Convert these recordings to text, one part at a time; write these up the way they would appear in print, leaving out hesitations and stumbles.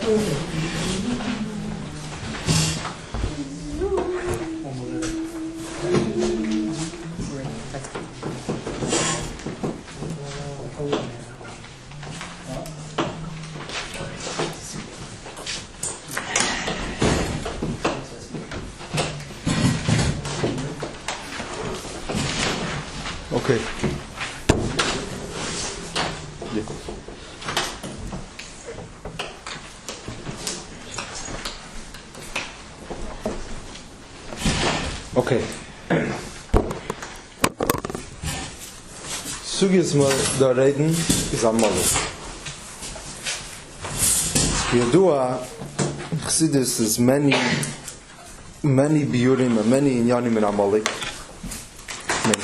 Okay. Okay. Sugyes mal da reden is Amalek. Yedua, Chassidus is many biurim and many inyanim in Amalek.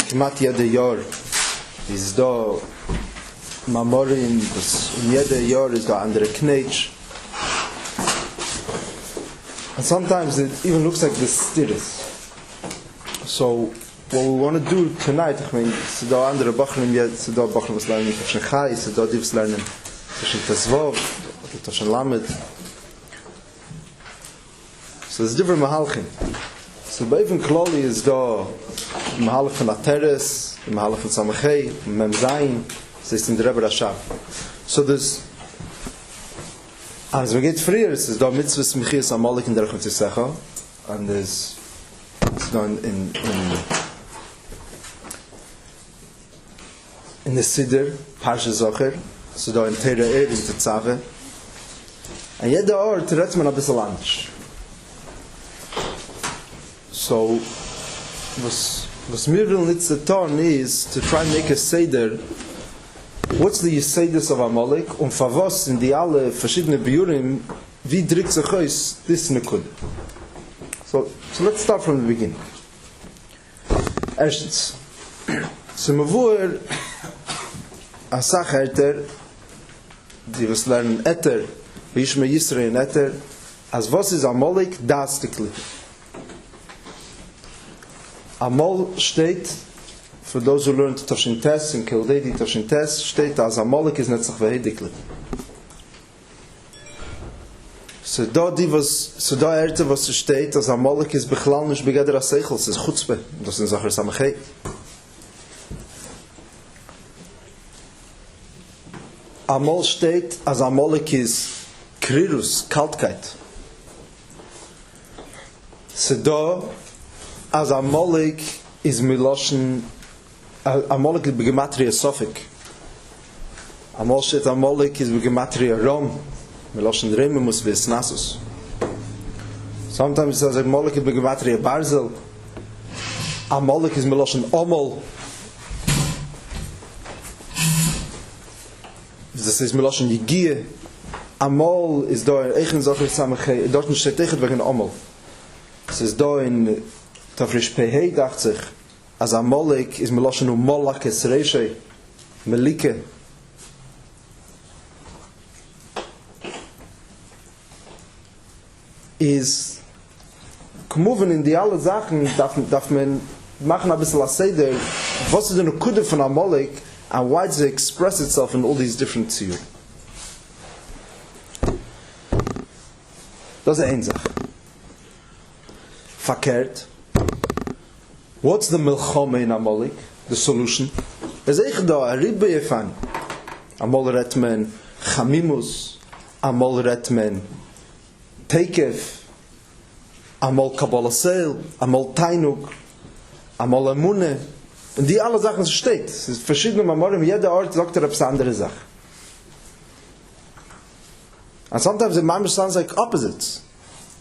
Kmat jede Jahr is da Mamorim, in jede Jahr is da andere Knetsch. And sometimes it even looks like the stiris. So what we want to do tonight, I mean, so da andere Bachrim yet, so da Bachrim was learning Toshen Chai, so da Divs learning Toshen Tezvov, Toshen Lamed. So there's different Mahalchim. So Beivin Kloli is da Mahalach von Ateres, Mahalach von Samachei, Mem Zayin, so ist in der Rebbe Rashab. So there's, as we get freer, it's da Mitzvahs Mechias Amalek in der Rechon Tzisecha, and there's, it's done in the Siddur, Parsha Zocher, so da in Teira is the Tzave, and jede Ort redt man a bissel anders. So, was mir will nicht zu tun is to try and make a Seder. What's the Yisaidus of Amalek? Und für was in die alle verschiedene Biurim, wie drückt sich aus this Nekud? So let's start from the beginning. Erstens, so mevor a Sachherter, die was lernen Eter, wie ich mir Yisrael in Eter, as was is Amalek, das die Kilipa. Amal steht, for those who learned Toshin Tes, in Kildedi Toshin Tes, steht, as Amalek is netzach vehedikli. So da erte, was steht, as Amalek is bechlal nish begeder ha-seichel, es is chutzpe, das in Sacher Samachei. Amal steht, as Amalek is krirus, kaltkeit. So da, as Amalek is miloshen, Amalek is begematria sofik. Amalek is begematria rom, miloshen rememus vis nasus. Sometimes it says Amalek is begematria barzel. Amalek is miloshen omol. This is miloshen yigie. Amal is da in eichen Sache samachei. Dort steht tegen wegen omol. Es ist da in Tafrish Pehei dacht sich, as Amalek is meloshen molach es reishe, melike. Is gemoven in die alle Sachen, darf man machen ein bisschen a Seder, was ist denn Kude von Amalek, and why does it express itself in all these different Tziyur? Das ist eine Sache. Verkehrt. What's the milchome in Amalek? The solution? Es ich da, Ribbe Yefan. Amal redt men Chamimus, Amal redt men Teikef, Amal Kabbalah Seil, Amal Tainuk, Amal Amune. Und die alle Sachen steht. Es ist verschiedene Mamorim, jeder Ort sagt etwas andere Sache. And sometimes it might sound like opposites.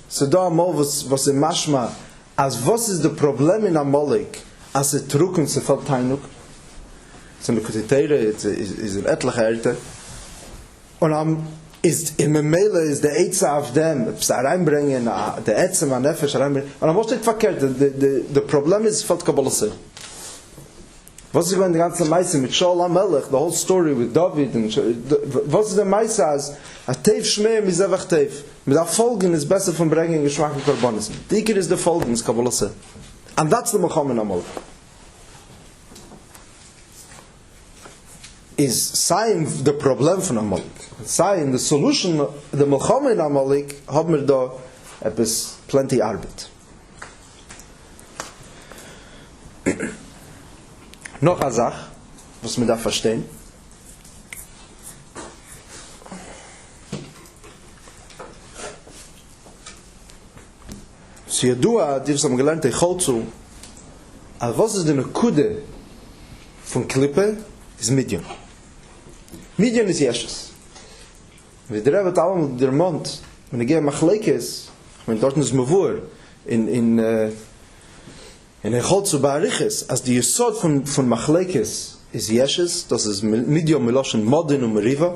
So da Amal was in Mashma, as was is the problem in Amalek, as it trug und se fällt Tainuk. So in der Kutitere, is in etliche Erte. Und is in Memele is the Eitza of them, es reinbringen, der Eitza man Nefesh reinbringen. Und was steht verkehrt, the problem is fällt Kabbalah Seil. Was ist die ganze Meise mit Shaul Amalek, the whole story with David, was ist der Meise als a Teif Shmei Mizevach Teif. Mit der Folgen ist besser von bringen Geschmack und Karbonis. Die Iker ist der Folgen, ist Kabbalah Seil. And that's the Mohammed Amalek. is sein the problem von Amalek. Sein the solution, the Milchama in Amalek, haben wir da etwas plenty Arbeit. Noch eine Sache, was wir da verstehen. Sie yadua, die was haben gelernt, ich hol zu, als was ist die Nekude von Klippe, ist Midian. Midian ist Jesches. Wie der Rebbe allem mit der Mond, wenn ich gehe Machlekes, ich meine, dort ist Mavur, in Echol zu Bariches, als die Yesod von Machlekes ist Jesches, das ist Midian, Meloschen, Modin und Meriva,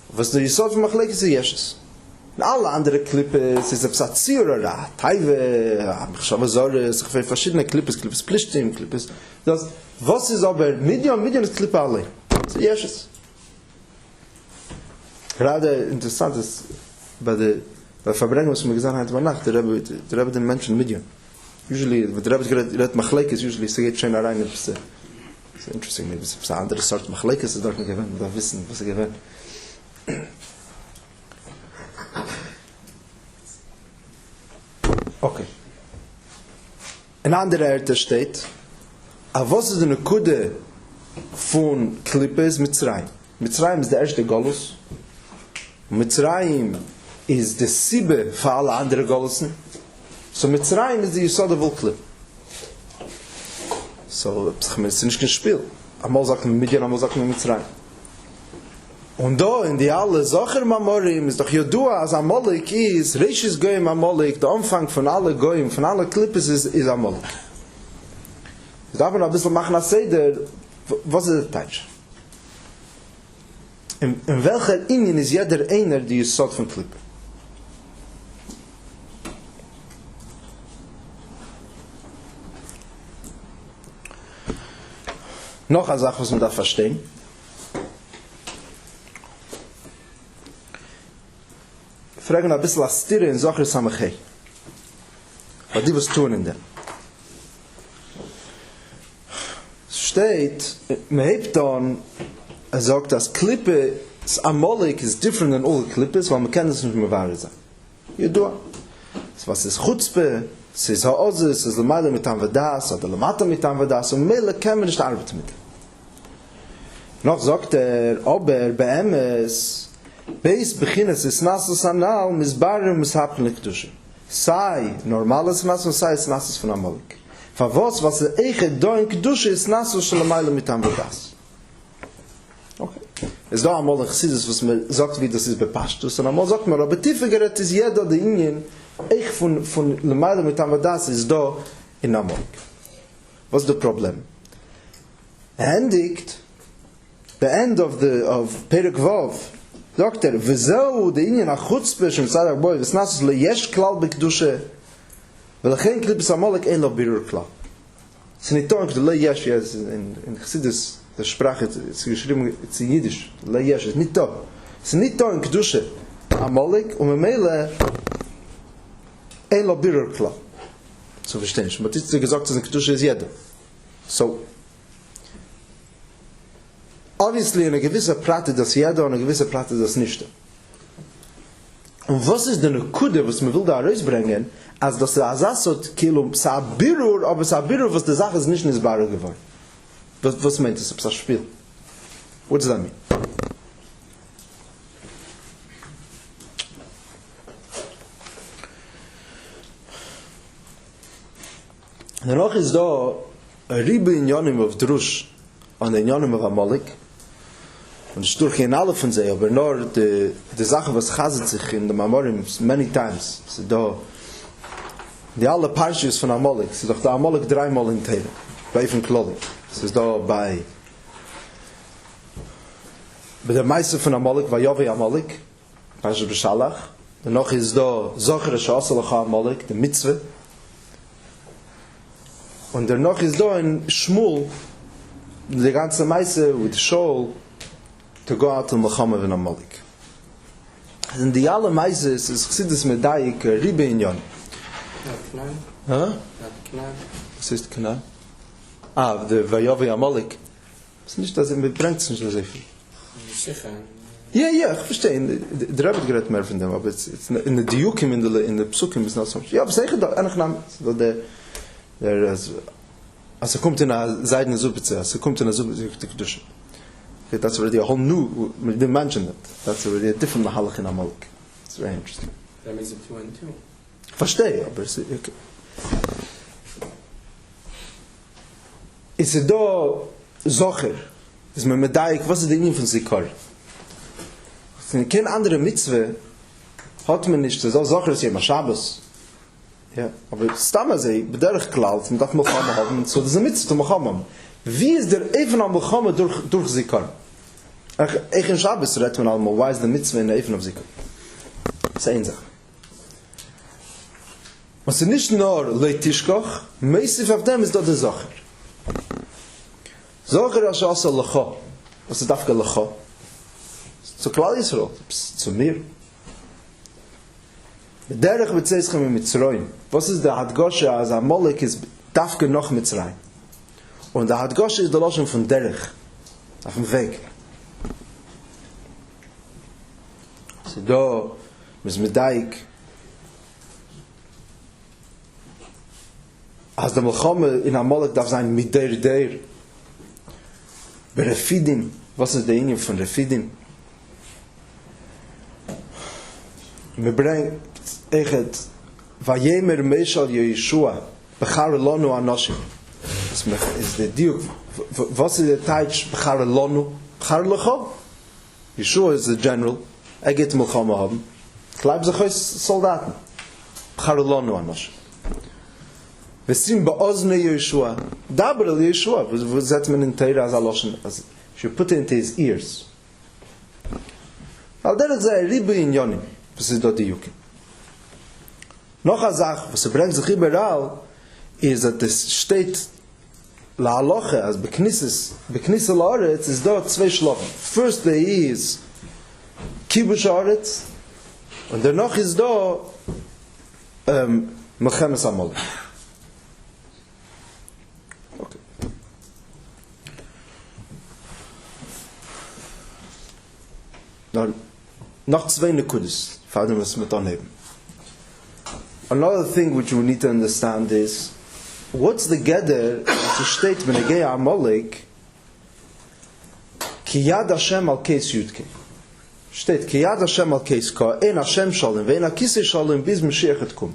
was der Yesod von Machlekes ist Jesches. In alle andere Klippes ist es Absazira, Taive, Chavazore, es gibt verschiedene Klippes, Klippes Plishtim, Klippes, das, was ist aber Midian ist Klippe alle. Das ist Jesches. Gerade interessant ist, bei der Verbringung, was wir gesagt haben, heute Nacht, der Rebbe den Menschen Midian. Usually, wenn der Rebbe redet Machlekes, usually, es geht schon rein, es ist interesting, es ist eine andere Sorte Machlekes, es dort nicht gewinnt, da wissen, was gewinnt. Okay. Ein anderer Erde steht, aber was ist eine Kude von Klippe ist Mitzrayim? Mitzrayim ist der erste Golus. Mitzrayim ist der Sibbe für alle anderen Golusen. So Mitzrayim ist die Yesod der Klippe. So, es ist nicht ein Spiel. Einmal sagt man Midian, einmal sagt man Mitzrayim. Und da in die alle Sachen Mamorim ist doch Yodua, als Amalek ist, Reishis Goyim Amalek, der Umfang von alle Goyim, von alle Klippes ist Amalek. Jetzt darf man ein bisschen machen als Seder, was ist der Teich? In welcher Ingen ist jeder einer die Yesod von Klippe? Noch eine Sache, was man da verstehen. Fragen ein bisschen als Stire in Sacher Samachei. Was die was tun in dem. Es steht, man hebt dann, sagt, dass Klippe, das Amalek ist different than all Klippes, weil man kann es nicht mehr wahr sein. Yodua. Was ist Chutzpe, es ist Ha'ozes, es ist Lamada mit Amvadas, oder Lamata mit Amvadas, und Mele kann man nicht arbeiten mit. Noch sagt aber bei Emes, Beis beginnes is nasus anal misbarim mishapnik dushe. Sei normales nasus, sei es nasus von Amalek. Was eiche doink dushe is nasus shalamayla mit Amvadas. Okay. Es da Amalek chsidus, was man sagt, wie das ist bepashtus, und Amal sagt man, aber tiefer gerät ist jeder der Ingen, eich von Lamayla mit Amvadas ist da in Amalek. Was ist das Problem? Endigt, the end of Perek Vav, Doktor, wieso die Ingen nach Chutzpe schon sagt, boy, was nasus le yesh klal bekdushe, weil kein Klippes Amalek ein lo birur klal. Es ist nicht tonk, le yesh, in Chassidus, der Sprache, es ist geschrieben, es ist Jiddisch, le yesh, es ist nicht tonk. Es ist nicht tonk, dushe Amalek, und mit Meile ein lo birur klal. So verstehen ich. Man hat jetzt gesagt, dass ein Kedusche ist jeder. So, obviously eine gewisse Prate das jeder und eine gewisse Prate das nicht. Und was ist denn eine Kude, was man will da rausbringen, als dass der Asasot kilum Sabirur, aber Sabirur, was die Sache ist nicht in das Bare geworden. Was meint das? Ob das Spiel? What does that mean? Danach ist da ein Riebe in Yonim auf Drush und in Yonim auf Amalek. Und ich durch in alle von sie, aber nur die Sache, was chazet sich in dem Amorim many times. Es ist da die alle Parshiyos von Amalek. Es ist doch der Amalek dreimal in Teire. Bei von Kloli. Es ist da bei der Meister von Amalek, bei Yovi Amalek, Parshiyos Beshalach. Danach ist da Zocher Shasalacha Amalek, der Mitzvah. Und danach ist da in Shmuel, die ganze Meise with Shaul, to go out to Melchama von Amalek. Und die alle Meise ist Chassidus Medaik, Ribe in Yon. Klein. Huh? Klein. Was ist Klein? Der Vayovi Amalek. Es ist nicht, dass mir bringt es nicht so viel. Sicher. Ja, ich verstehe. Der Rabbi gerät mehr von dem, aber in der Diukim, in der Psukim ist noch so. Ja, aber sicher doch, eigentlich nahm, als kommt in einer seidene Suppe zu, als kommt in einer Suppe zu Kedusha. That's already a whole new, we didn't mention that. That's already a different mahalach in Amalek. It's very interesting. That makes it 2 and 2. Verstehe, aber es ist okay. Ist es da Zocher? Ist mir Medaik, was ist der Ingen von Zikar? Keine andere Mitzwe hat man nicht, so Zocher ist ja immer Shabbos. Ja, aber stammen sie, bederich klaut, man darf Milchama haben, so das ist eine Mitzwe zu Milchama. Wie ist der Even am Milchama durch Zikar? Ich in Shabbos redet man allemaal, why is the Mitzwe in der Even auf Zikar? Das ist eine Sache. Was ist nicht nur Leitishkoch, meistens auf dem ist dort der Zocher. Zocher ist also Lecha. Was ist dafke Lecha? Zu Klal Yisrael, zu mir. Derech bezeichnen wir Mitzrayim. Was ist der Hadgoshe, als Amalek ist dafke noch Mitzrayim. Und der Hadgoshe ist der Loschen von Derech. Auf dem Weg. So da, mit Daik. Als der Melchome in Amalek darf sein mit der. Bei Refidim. Was ist der Inge von Refidim? Wir bringen echt Vayemer Meshal Yeshua Bechar Lonu Anoshim. Das ist der Diuk. Was ist der Teich Bechar Lonu? Bechar Lecha? Yeshua ist der General. Geht Melchome haben. Gleib sich als Soldaten. Bechar Lonu Anoshim. Wir sind bei Ozne Yeshua. Daber Yeshua. Wo setzt man in Teira als Aloschen? You put it into his ears. Weil der ist ein Riebe in Yonim. Was ist dort die Juke? Noch eine Sache, was bringt sich überall, ist, dass es steht La Aloche, als Beknisse Loretz, ist dort 2 Schlafen. First day is Kibush Oretz, und danach ist da Melchemes Amalek. Noch 2 Nekudas, fallen wir es mit daneben. Another thing which we need to understand is, what's the gather, as a statement, Negei Amalek, Ki Yad Hashem al Keis Yudke. Steht, Ki Yad Hashem al Keis Ka, Ein Hashem Shalom, Vein HaKisei Shalom, bis Mashiach et kum.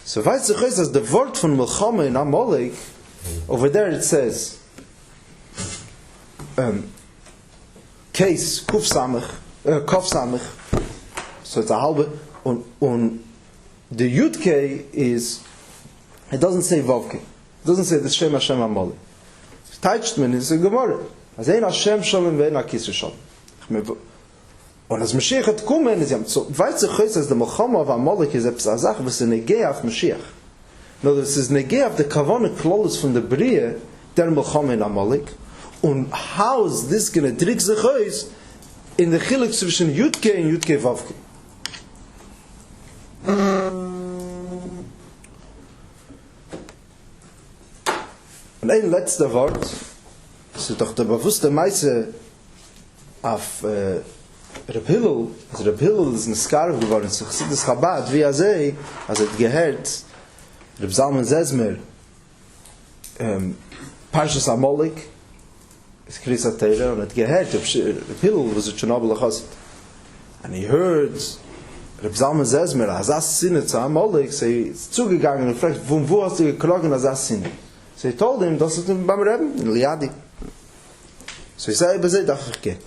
So weiß sich aus, dass der Wort von Melchome in Amalek, over there it says, Keis, Kuf Samech, Kof Samech, so it's a halbe, und the Yudke is, it doesn't say Vavke, it doesn't say the Shem Hashem Amalek. It touched me, it's a Gemara. As ein Hashem Shalom, vein HaKisei Shalom. Und als Mashiach hat kommen, so weiß sich aus, dass der Melchome auf Amalek ist etwas, eine Sache, was ist Negei auf Mashiach. No, das ist Negei auf der Kavane Klolis von der Brie, der Melchome in Amalek. Und how is this going to trick sich aus in der Chilik zwischen Yudke und Yudke Vavke? Und ein letzter Wort, das ist doch der bewusste Meise auf Reb Hillel. Also Reb Hillel ist ein Skarf geworden, so sieht das Chabad, wie sei, also hat gehört, Reb Zalman Zezmer, Parshas Amalek, es Krisa Teira, und hat gehört, Reb Hillel was a Chernobyl Chassid. And he heard Reb Zalman Zezmer, Azaz Sinne zu Amalek, sie ist zugegangen und fragt, wo hast du gekrogen Azaz Sinne? So he told him, das ist beim Rebbe, in Liadi. So he said, ich darf ich gehen.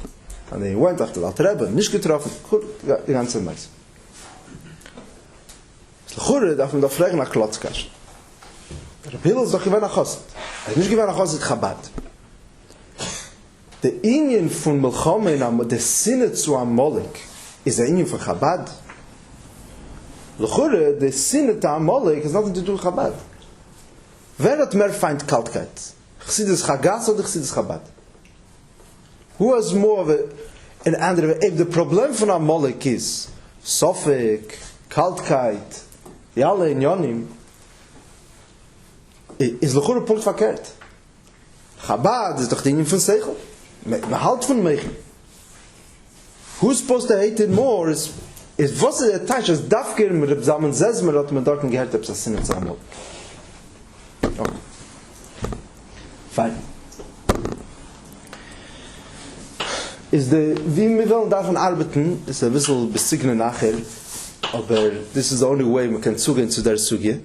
And he went after the Rebbe, nicht getroffen, gut, die ganze Meise. So Chure darf man da fragen nach Klotzkasch. Reb Hillel ist doch gewinn nach Chassid. Er ist nicht gewinn nach Chassid Chabad. Der Ingen von Melchome, der Sinne zu Amalek, ist der Ingen von Chabad. Chure, der Sinne zu Amalek has nothing to do with Chabad. Wer hat mehr Feindkaltkeit? Chassidus Chagas oder Chassidus Chabad? Who has more of an andere? If the problem von Amalek is Sofik, Kaltkeit, die alle in Yonim, is Lechur Punkt verkehrt. Chabad ist doch die von Seichel. Man halt von Meichen. Who's supposed to hate it more is was der Teich ist Dafkir mit dem Samen Zezmer hat man dort gehört, ob es Sinne zusammen. Okay. Fine. Wie wir wollen davon arbeiten, ist ein bisschen besignen nachher, aber this is the only way man kann zugehen zu der Sugie,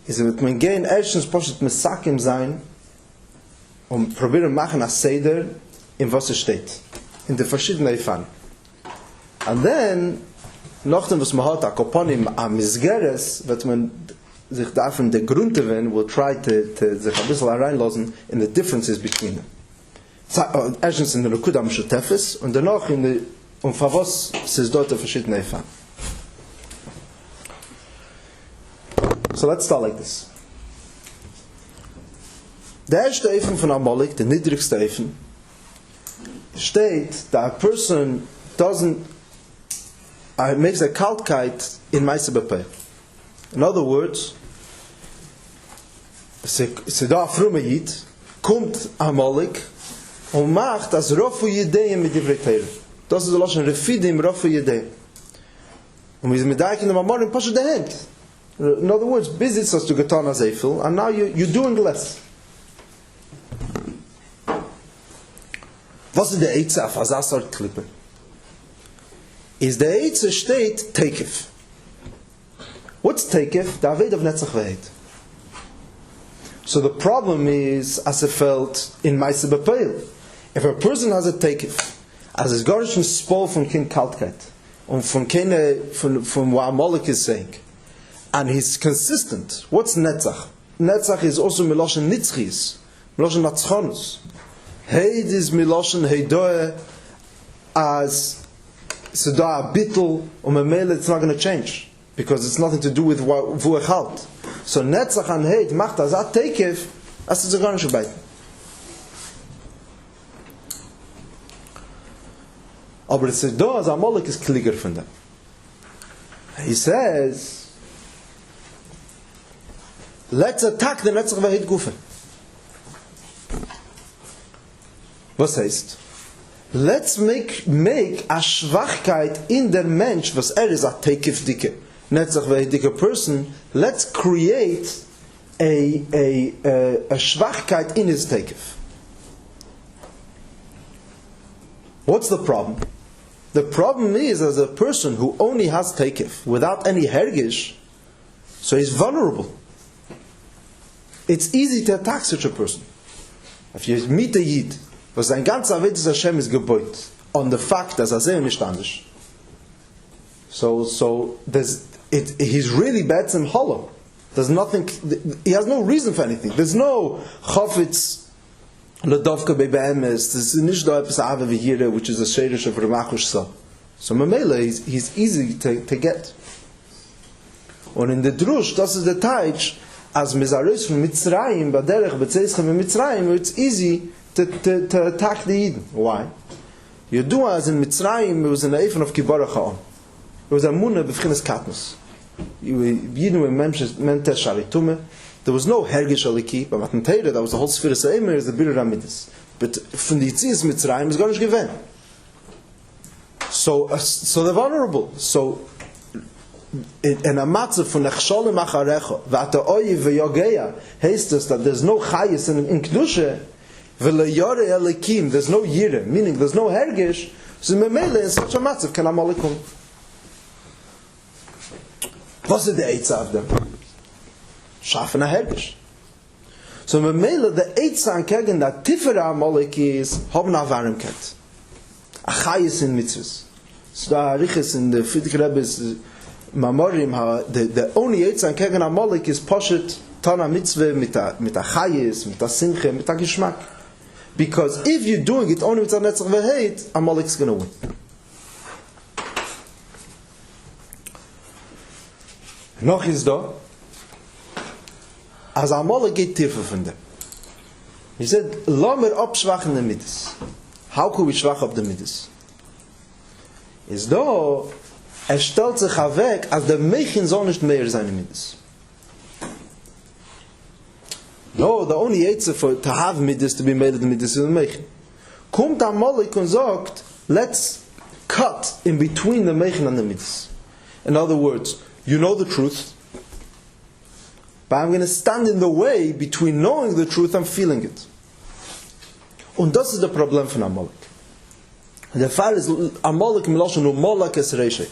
ist, dass man gehen erstens postet mit Sakim sein und probieren machen als Seder, in was es steht. In den verschiedenen Eifan. Und dann, nachdem was man hat, Akoponim am Misgeres, wird man sich davon der Grund gewinnen, will try to sich ein bisschen reinlassen in the differences between them. Erstens in der Nukudam Shutefes und danach und für was es dort verschiedene Eifan. So let's start like this. Der erste Eifan von Amalek, der niedrigste Eifan, steht, that a person makes a kaltkeit in Meise Bepeh. In other words, se da frume Yid, kommt Amalek und macht das Rofu Yedeim mit Divrei Teire. Das ist der Lashon Refidim Rofu Yedeim. Und wir sind mit Eichen im Amorim Pasha der Hand. In other words, visits us to Getana Zeifel, and now you're doing less. Was ist der Eitze auf Asasar Klippe? Is der Eitze steht Tekef. What's Tekef? The Aved of Netzach Ve'ed. So the problem is, as it felt in Meise Bepeil, if a person has a Tekef, as is Gorischen Spol von Kind Kaltkeit, und von what Amalek is saying, and he's consistent, what's Netzach? Netzach is also Miloshen Nitzchis, Miloshen Natzchonus. Heid is Miloshen Heidoe as Sedah Bittel, Mele, it's not going to change, because it's nothing to do with wo halt. So Netzach and Heid macht das a Tekef, as it's a gar nicht beiten. Aber es ist da, as Amalek is kligger von dem. He says, let's attack the Netzach v'Heid Gufe. Was heißt? Let's make a Schwachkeit in der Mensch, was is a Tekef Dike, Netzach v'Heid Dike person, let's create a Schwachkeit in his Tekef. What's the problem? The problem is, as a person who only has Tekef, without any Hergish, so he's vulnerable. It's easy to attack such a person. If you meet a Yid, was sein ganzer Avedas Hashem is gebeut on the fact that er nicht anders. So he's really bad and hollow. There's nothing. He has no reason for anything. There's no chofetz ledovka bebeemes. There's nicht da etwas ave v'yire, which is a sherish of Ramachush so. So Mamela, he's easy to get. Und in the drush, das ist der Teich, as Mizaris from Mitzrayim, baderech betzeichem in Mitzrayim, it's easy to attack the Yidden. Why? Yodua as in Mitzrayim, it was an Eifan of Kibbara Cha'am. It was a Munah b'fchines Katnus. Yidden were Mentes Sharitume. There was no Hergish Aliki, but Matan Teire, that was the whole Sphere Seimer, is the Birur Amidis. But from the Yitzias Mitzrayim, is gar nicht given. So they're vulnerable. So, in a matzah von Echsholim Acharecha, v'ata oyi v'yogeya, heißt es that there's no Chayis in Kedusha, v'leyore elikim, there's no Yire, meaning there's no Hergish, so memele in such a matzah can Amalek come. Was ist der Eitza of them? Schaffen a Hergish. So memele, the Eitza an Kegen, that Tifere Amalek is, haben a Varimkeit. A Chayis in Mitzvahs. So da Riches in the Friedrich Rebbe's Mamorim, the only Eitza an Kegen Amalek is Poshet Tana Mitzvah mit a Chayis, mit a Simche, mit a Geschmack. Because if you're doing it only with a Netzach v'Heid, Amalek's going to win. Noch ist da, als Amalek geht tiefer von dem. He said, lass mir abschwachen den Middes. How could we schwach ab den Middes? Ist da, stellt sich weg, als der Mächen soll nicht mehr sein in Middes. No, the only Eitzah for to have Midas, to be made of the Midas, is the Meichen. Kommt Amalek und sagt, let's cut in between the Meichen and the Midas. In other words, you know the truth, but I'm going to stand in the way between knowing the truth and feeling it. Und das ist der Problem von Amalek. Der Fall ist Amalek Miloshen Umolak es Reishe,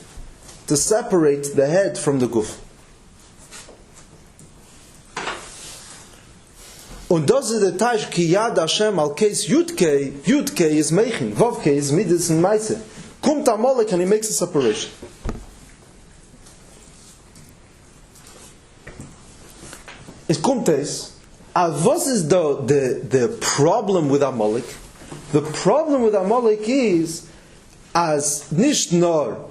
to separate the head from the guf. Und das ist der Teich ki Yad Hashem al Keis Yudkei. Yudkei is Meichen, Vavkei is Midas and Meise. Kommt Amalek and he makes a separation. Es kommt es, what is the problem with Amalek? The problem with Amalek is, as nicht nur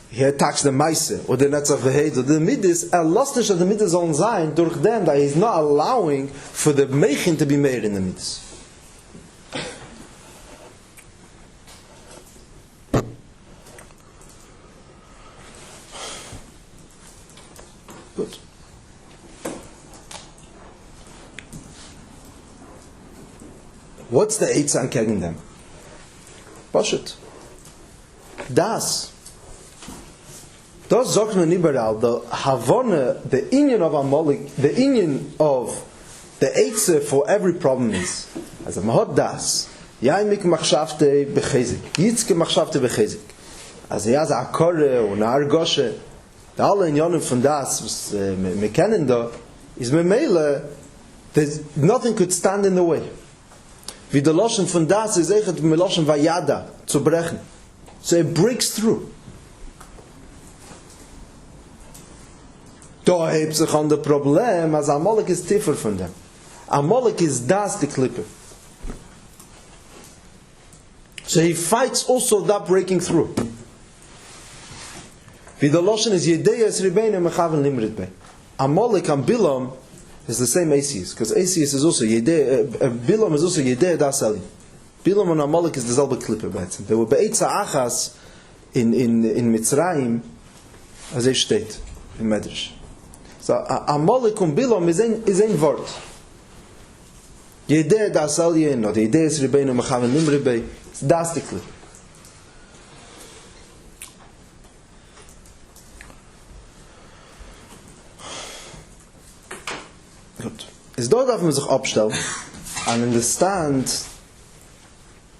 he attacks the Meise, or the Netzach V'Heid, or the Midas, lost nicht that the Midas sollen sein, durch them that he's not allowing for the Meichen to be made in the Midas. Good. What's the Eitzah gegen them? Bullshit. Das sagt man überall, the Havana, the Inyan of Amalek, the Inyan of the Eitzah for every problem is, also man hat das, Yaimik machshavte bechezik, Yitzke machshavte bechezik, also ja, a Kore und a Argoshe, da alle Inyanen von das, was wir kennen da, is memele, there's nothing could stand in the way. Wie der Loschen von das ist echt mit Loschen Vayada zu brechen. So it breaks through. Da hebt sich an das Problem, als Amalek ist tiefer von dem. Amalek ist das die Klippe. So he fights also that breaking through. Wie der Loschen ist Yedeya es Ribeinu mechaven limrit bei. Amalek and Bilam is the same Asius, because Asius is also Yedeya, Bilam is also Yedeya das Ali. Bilam and Amalek is the selbe Klippe beizem. They were be'etza achas in Mitzrayim, as it steht in Medrash. So Amalek und Bilam is ein Wort. Yedeya das Ali, or the Yedeya es Ribeinu mechaven limrit bei, das die Klippe. Gut. Is dort darf man sich abstellen and understand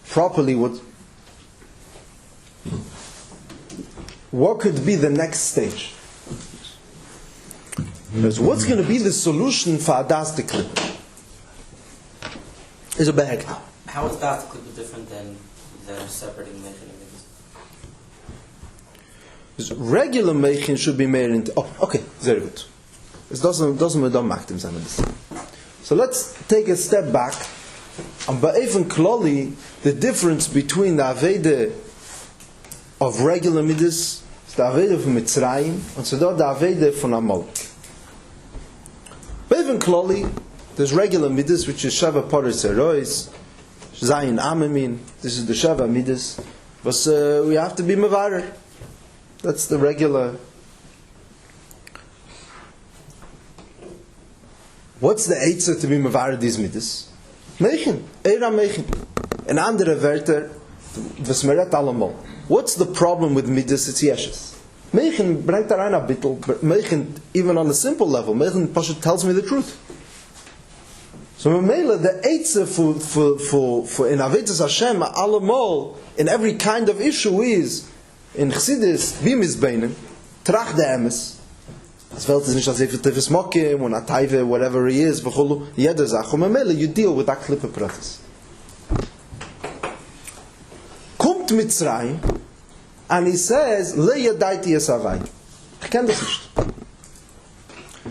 properly what could be the next stage. Because what's going to be the solution for Das the Klippah? Is a bag. How is Das the Klippah different than separating Mechin and Midas? Regular Mechin should be made into... Oh, okay, very good. It doesn't make them this. So let's take a step back. And by even kloli, the difference between the Evodah of regular Midas, the Evodah from Mitzrayim, and so the Evodah from Amalek. By even kloli, there's regular Midas, which is Sheva Paris Erois, Zayin Amamin. This is the Sheva Midas. But we have to be Mevarer. That's the regular. What's the Eitzah to be Mevarer these Midas? Meichen, Eira Meichen. In andere Wörter, was meret allemal. What's the problem with Midas? It's Yeshes. Meichen bringt da rein a bittel, but Meichen, even on a simple level, Meichen Pasha tells me the truth. So Memela, the Eitzah for in Avedis Hashem, allemal, in every kind of issue is, in Chassidus, Bimis Beinen, Trach de Emes, das Welt ist nicht als Efetifes Mokim und Ataive, whatever he is, v'chulu, jeder Sache. Und Memele, you deal with that Klippah Pratis. Kommt Mitzrayim, and he says, Le yadaiti esavai. Ich kenne das nicht.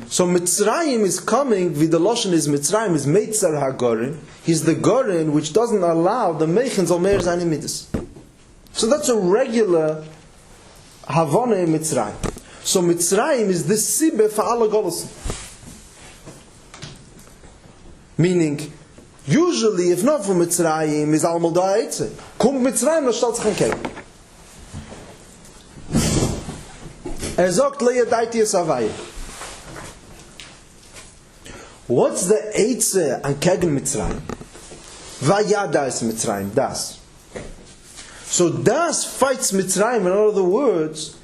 So Mitzrayim is coming, wie the Loshen is Mitzrayim, is Meitzar HaGorin. He's the Gorin which doesn't allow the Meichens or Meir Zayim Midas. So that's a regular Havana in Mitzrayim. So Mitzrayim is the Sibbe for alle Golosen. Meaning, usually, if not for Mitzrayim, is Almal da Eitze. Kommt Mitzrayim, dann stellt sich ein Keim. Sagt, Leia Daiti es Havai. What's the Eitze an Kegen Mitzrayim? Vayada is Mitzrayim, das. So das fights Mitzrayim, in other words,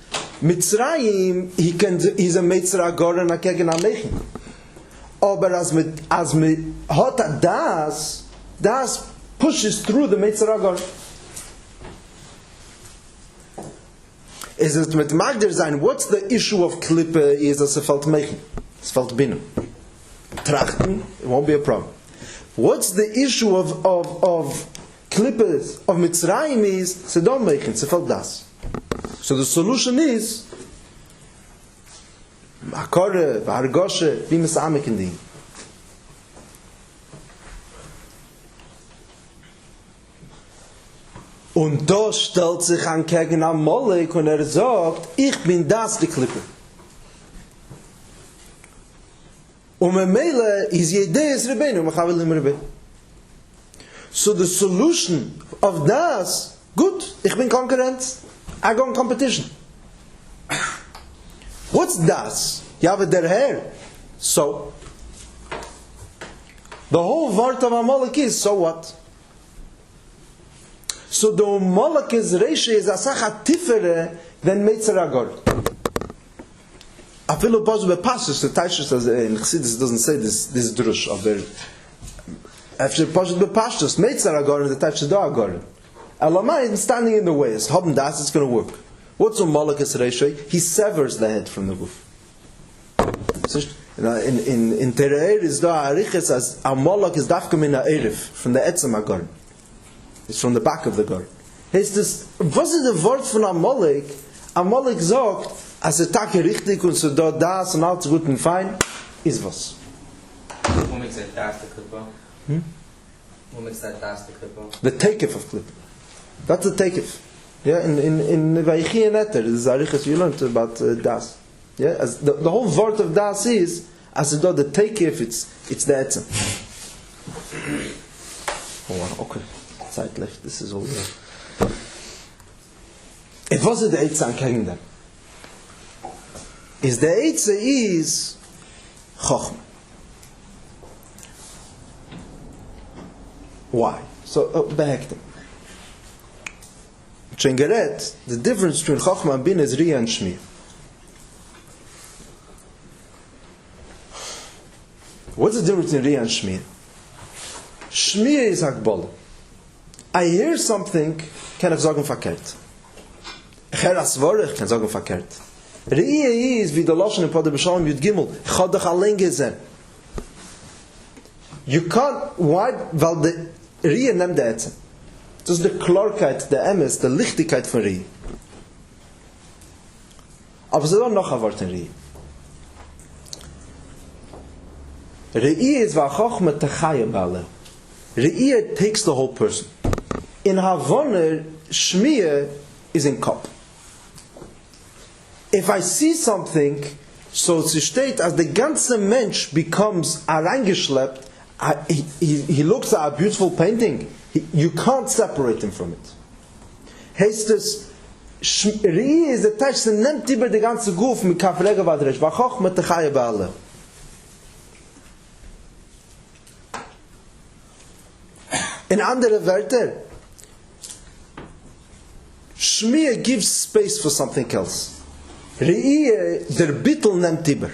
Mitzrayim, he's a Mitzrayim Goren a Kegen Alechin. Aber as me hot das pushes through the Mitzrayim Goren. Is it mit Magder sein? What's the issue of Kelipah? Is as a felt Meichen, es felt Binnen. Trachten, it won't be a problem. What's the issue of Kelipah of Mitzrayim is Sedom Meichen, se felt das. So the solution is Akore, Vargoshe, wie mis Amek in die. Und da stellt sich an gegen Amalek und sagt, ich bin das die Klippe. Und mein Meile ist jedes Rebbein, und ich will immer Rebbein. So the solution of das, gut, ich bin Konkurrenz, I go in competition. What's das? Ja, aber der Herr. So. The whole word of Amalek is, so what? So the Amalek's ratio is a sacha tifere than Meitzer Agor. I feel a possible passage, the Taishus in Chassidus doesn't say this drush of their after possible pashtus Meitzer Agor and the Taishus do Agor. Elamai is standing in the way. It's hoben das, it's going to work. What's Amalek's ratio? He severs the head from the goof. In Tereir is da ariches as Amalek is dafka min ha'erif from the etzem Agor. It's from the back of the guard. Was ist the word von Amalek? Amalek sagt, als Tage richtig und so da das und alles gut und fein, ist was. What makes that das the Kelipah? What makes that das the Kelipah? The takeoff of Kelipah. That's the takeoff. Yeah, in Vayichi and Eter, this is Arichas, you learned about das. Yeah, as the whole word of das is, as the takeoff, it's the etzem. Oh, okay. Zeitlich, this is all there. It wasn't the Eitze an Kegen. Is the Eitze is Chochmah. Why? So, behektem. Chengeret, the difference between Chochmah and Bin is Riyah and Shmir. What's the difference between Riyah and Shmir? Shmir is Hakbala. I hear something, kann ich sagen verkehrt. Ich höre das Wort, ich kann sagen verkehrt. Re'ie ist, wie der Loschen in Poder Beshalom Yud Gimel, ich habe dich allein gesehen. You can't, why? Weil die Re'ie nimmt die Ätze. Das ist die Klarkeit, der Emes, die Lichtigkeit von Re'ie. Aber es ist auch noch ein Wort in Re'ie. Re'ie ist, was Chochmah techaya ba'ale. Re'ie takes the whole person. In Havana, Shmir is in Kop. If I see something, so es steht, as the ganze Mensch becomes reingeschleppt, he looks at a beautiful painting, you can't separate him from it. Heißt es, Re'ie is the touch, sie nimmt über die ganze Guf mit Kafrega Vadresh, Vachoch mit Techaya Ba'ale. In andere Wörter, Shmir gives space for something else. Re'ie, der Bittel nimmt über.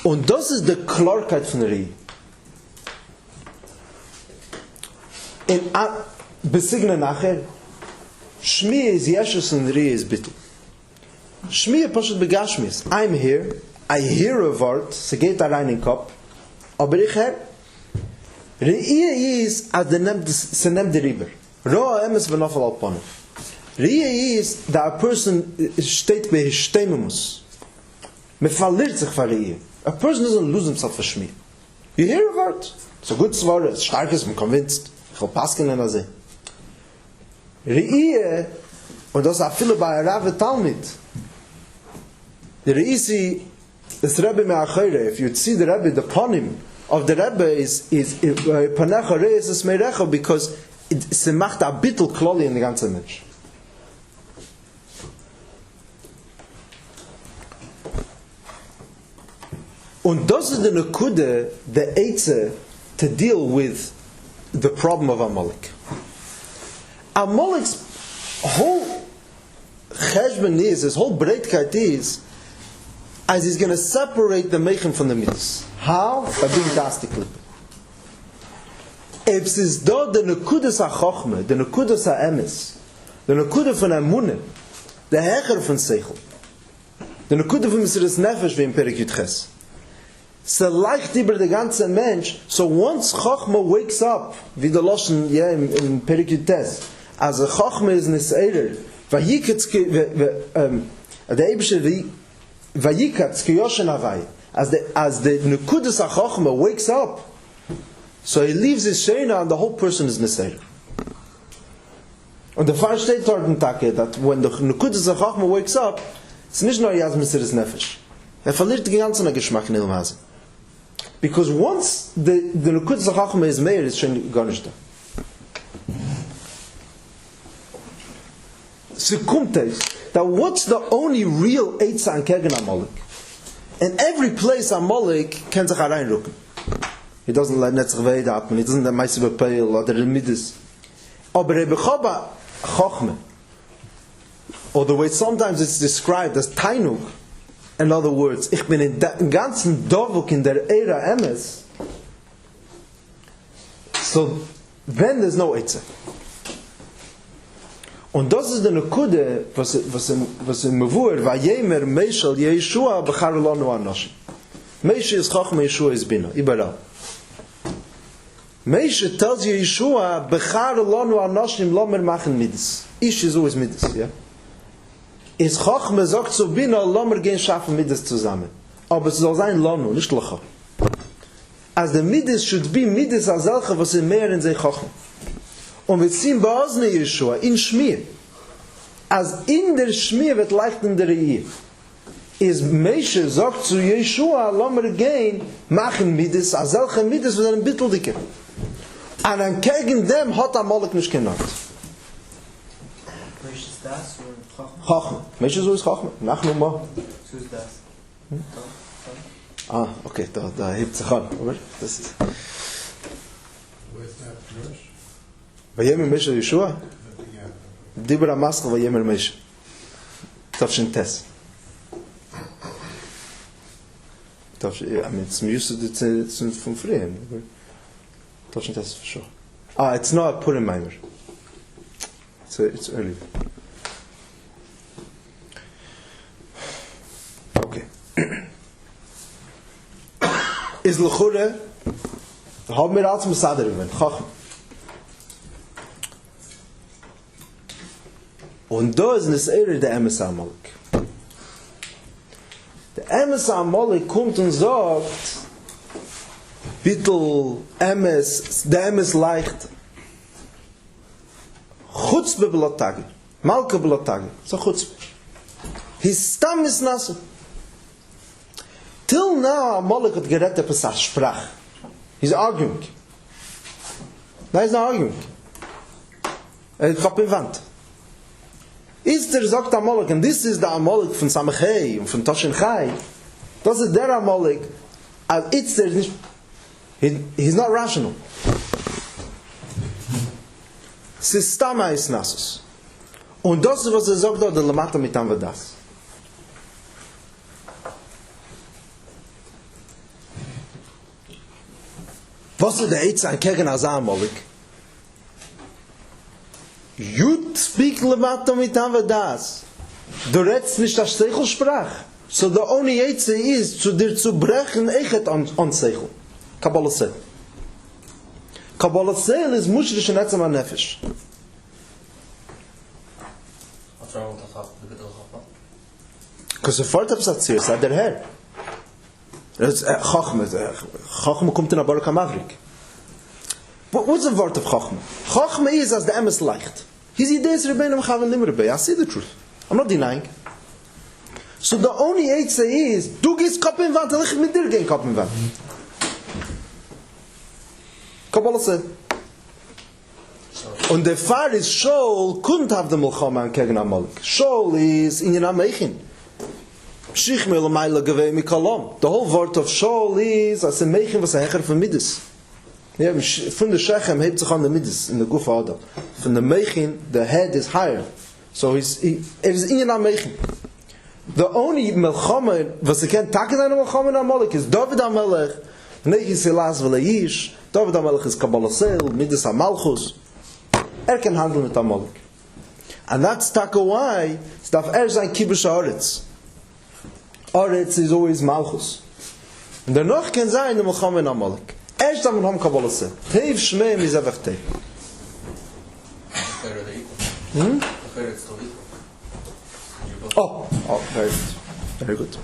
Und das ist die Klarkeit von Re'ie. In Besigne nachher, Shmir is Yeshus und Re'ie is Bittel. Shmir pashat begashmis. I'm here, I hear a word, se geht da rein in den Kopf, aber ich höre. Re'ie is, as se nimmt die Rieber. Roa emes v'nofel alpone. Re'ie is, that a person steht bei Hishtemmus. Me verliert sich von Re'ie. A person doesn't lose himself for Shmir. You hear a word, it's a good word, it's starkes, I'm convinced. Ich will Pasken in der See. Re'ie, und das auch viele bei Rave Talmid. The Re'ie, this Rebbe me'achayre, if you'd see the Rebbe, the ponim of the Rebbe is Panecha Re'is es Meirecha, because se macht a bittel kloli in the ganze Mensch. Und das ist the Nekude, the Eitze, to deal with the problem of Amalek. Amalek's whole cheshbon is, his whole breitkeit is, as he's going to separate the Mechem from the Midas. How? By being das the Klipa. If it's do the Nekudas HaChochme, the Nekudas HaEmes, the Nekuda von Amunah, the Hecher von Seichel, the Nekuda von Mesiras Nefesh wie in Perek Yud Ches. So leicht über der ganze Mensch, so once Chochma wakes up, wie der Loschen in Perek Yud Tes, as a Chochma is Niseirer, vayikatz der Ebeshe vayikatz kiyoshen Havai, as the Nekudas HaChochma wakes up, so he leaves his Sheina and the whole person is Niseirer. Und der Fall steht dort in Tage, that when the Nekudas HaChochma wakes up, it's nicht nur Yaz Mesiras Nefesh. Verliert den ganzen Geschmack in Ilm Hazen. Because once the Nekudas HaChochma is made, it's schon gar nicht da. So kommt es, that what's the only real Eitzah and Kegen Amalek? In every place Amalek kann sich hereinrücken. He doesn't let Netzach Veidatman, he doesn't let Meise Bepeil, or the Remidis. Aber Rebechaba Chochma, or the way sometimes it's described as Tainuk, in other words, ich bin in ganzen Dovuk in der Eira Emes, so then there's no Eitzah. Und das ist der Nekude, was in Mevur, Vayemer Meishal Yeshua Bechar Lonu Anoshim. Meisha is Chochma, Yeshua is Bina, überall. Meisha tells Yeshua Bechar Lonu Anoshim Lomer machen Midas. Ish is always Midas, yeah? Is Chochma sagt zu Bina, Lomer gehen schaffen Midas zusammen. Aber es soll sein Lonu, nicht Locha. As the Midas should be Midas als solche, was in mehr in sein Chochma. Und wir sehen bei Osne Yeshua, in Schmier, als in der Schmier wird leicht in der Ehe, ist Meishe sagt zu Yeshua, lass mir gehen, machen Midas, als solche Midas, was ein Bitteldicke. Und dann gegen dem hat Amalek nicht genannt. Meishe ist das oder Chochma. Meishe so ist Chochma. Nach nochmal. So ist das. Ah, okay, da hebt sich an, oder? Das ist... Vayemer Meishe Yeshua? Dibra Maschel Vayemer Meishe. Tafshin Tes. I mean, it's used to from free. Tafshin Tes for sure. Ah, it's not a Purim Maimer. It's early. Okay. Is L'chure, haben wir als Mesader gewinnt, Chacham. Und da ist das Ehre der Emes Amalek. Der Emes Amalek kommt und sagt, Bittel, Emes, der Emes leicht. Chutzbe belotagi. Malke belotagi. So chutzbe. His stam is nasu. Till now Amalek hat gerettet bis er sprach. He's arguing. No, he's not arguing. Er hat in Wand. Ist sagt Amalek, and this is the Amalek von Samachei und von Toshin Chai. Das ist der Amalek, als it's there, nicht, he's not rational. Sistama ist Nasus. Und das ist, was sagt dort, der Lamata mitam vadas. Was ist der Eitzah gegen Amalek? You speak Lamata mitam vadas. Du redest nicht das Seichel sprach. So the only Eitzah is zu dir zu brechen Eichet on Seichel. Kabbalah Seil. Kabbalah Seil is Mushrish and Etzam HaNefesh. What's wrong with the Chachma? Because the fourth episode is at their hair. Chachma kommt in a Baruch HaMavrik. What's the word of Chachma? Chachma is as the Emes leicht. His idea is Rebbeinu Mechaven Lim Rebbe. I see the truth. I'm not denying. So the only Eitzah is, du gehst Kopf in Wand, ich mit dir gehen Kopf in Wand. Kabbalah said. Und der Fall ist, Shaul couldn't have the Milchama gegen Amalek. Shaul is in Yenam Eichin. The whole word of Shol is as a Meichen was a Hecher von Midas. Yeah, from the Shechem hebt sich an the Midas in the Guf Adam. From the Meichen, the head is higher. So it is in a Meichen. The only Melchama was again taken on Melchama Amalek is David Amalek. Nechi Silas Veleish. David Amalek is Kabbalah Sel, Midas Amalchus. Can handle with Amalek. And that's taka why Staf Sein Kibush Aretz. Aretz is always Malchus. And the noch can sein the Melchama Amalek. Dann haben Kabbalah Sel. Tev Shmeim is einfach Tev. Oh, very good. Very good.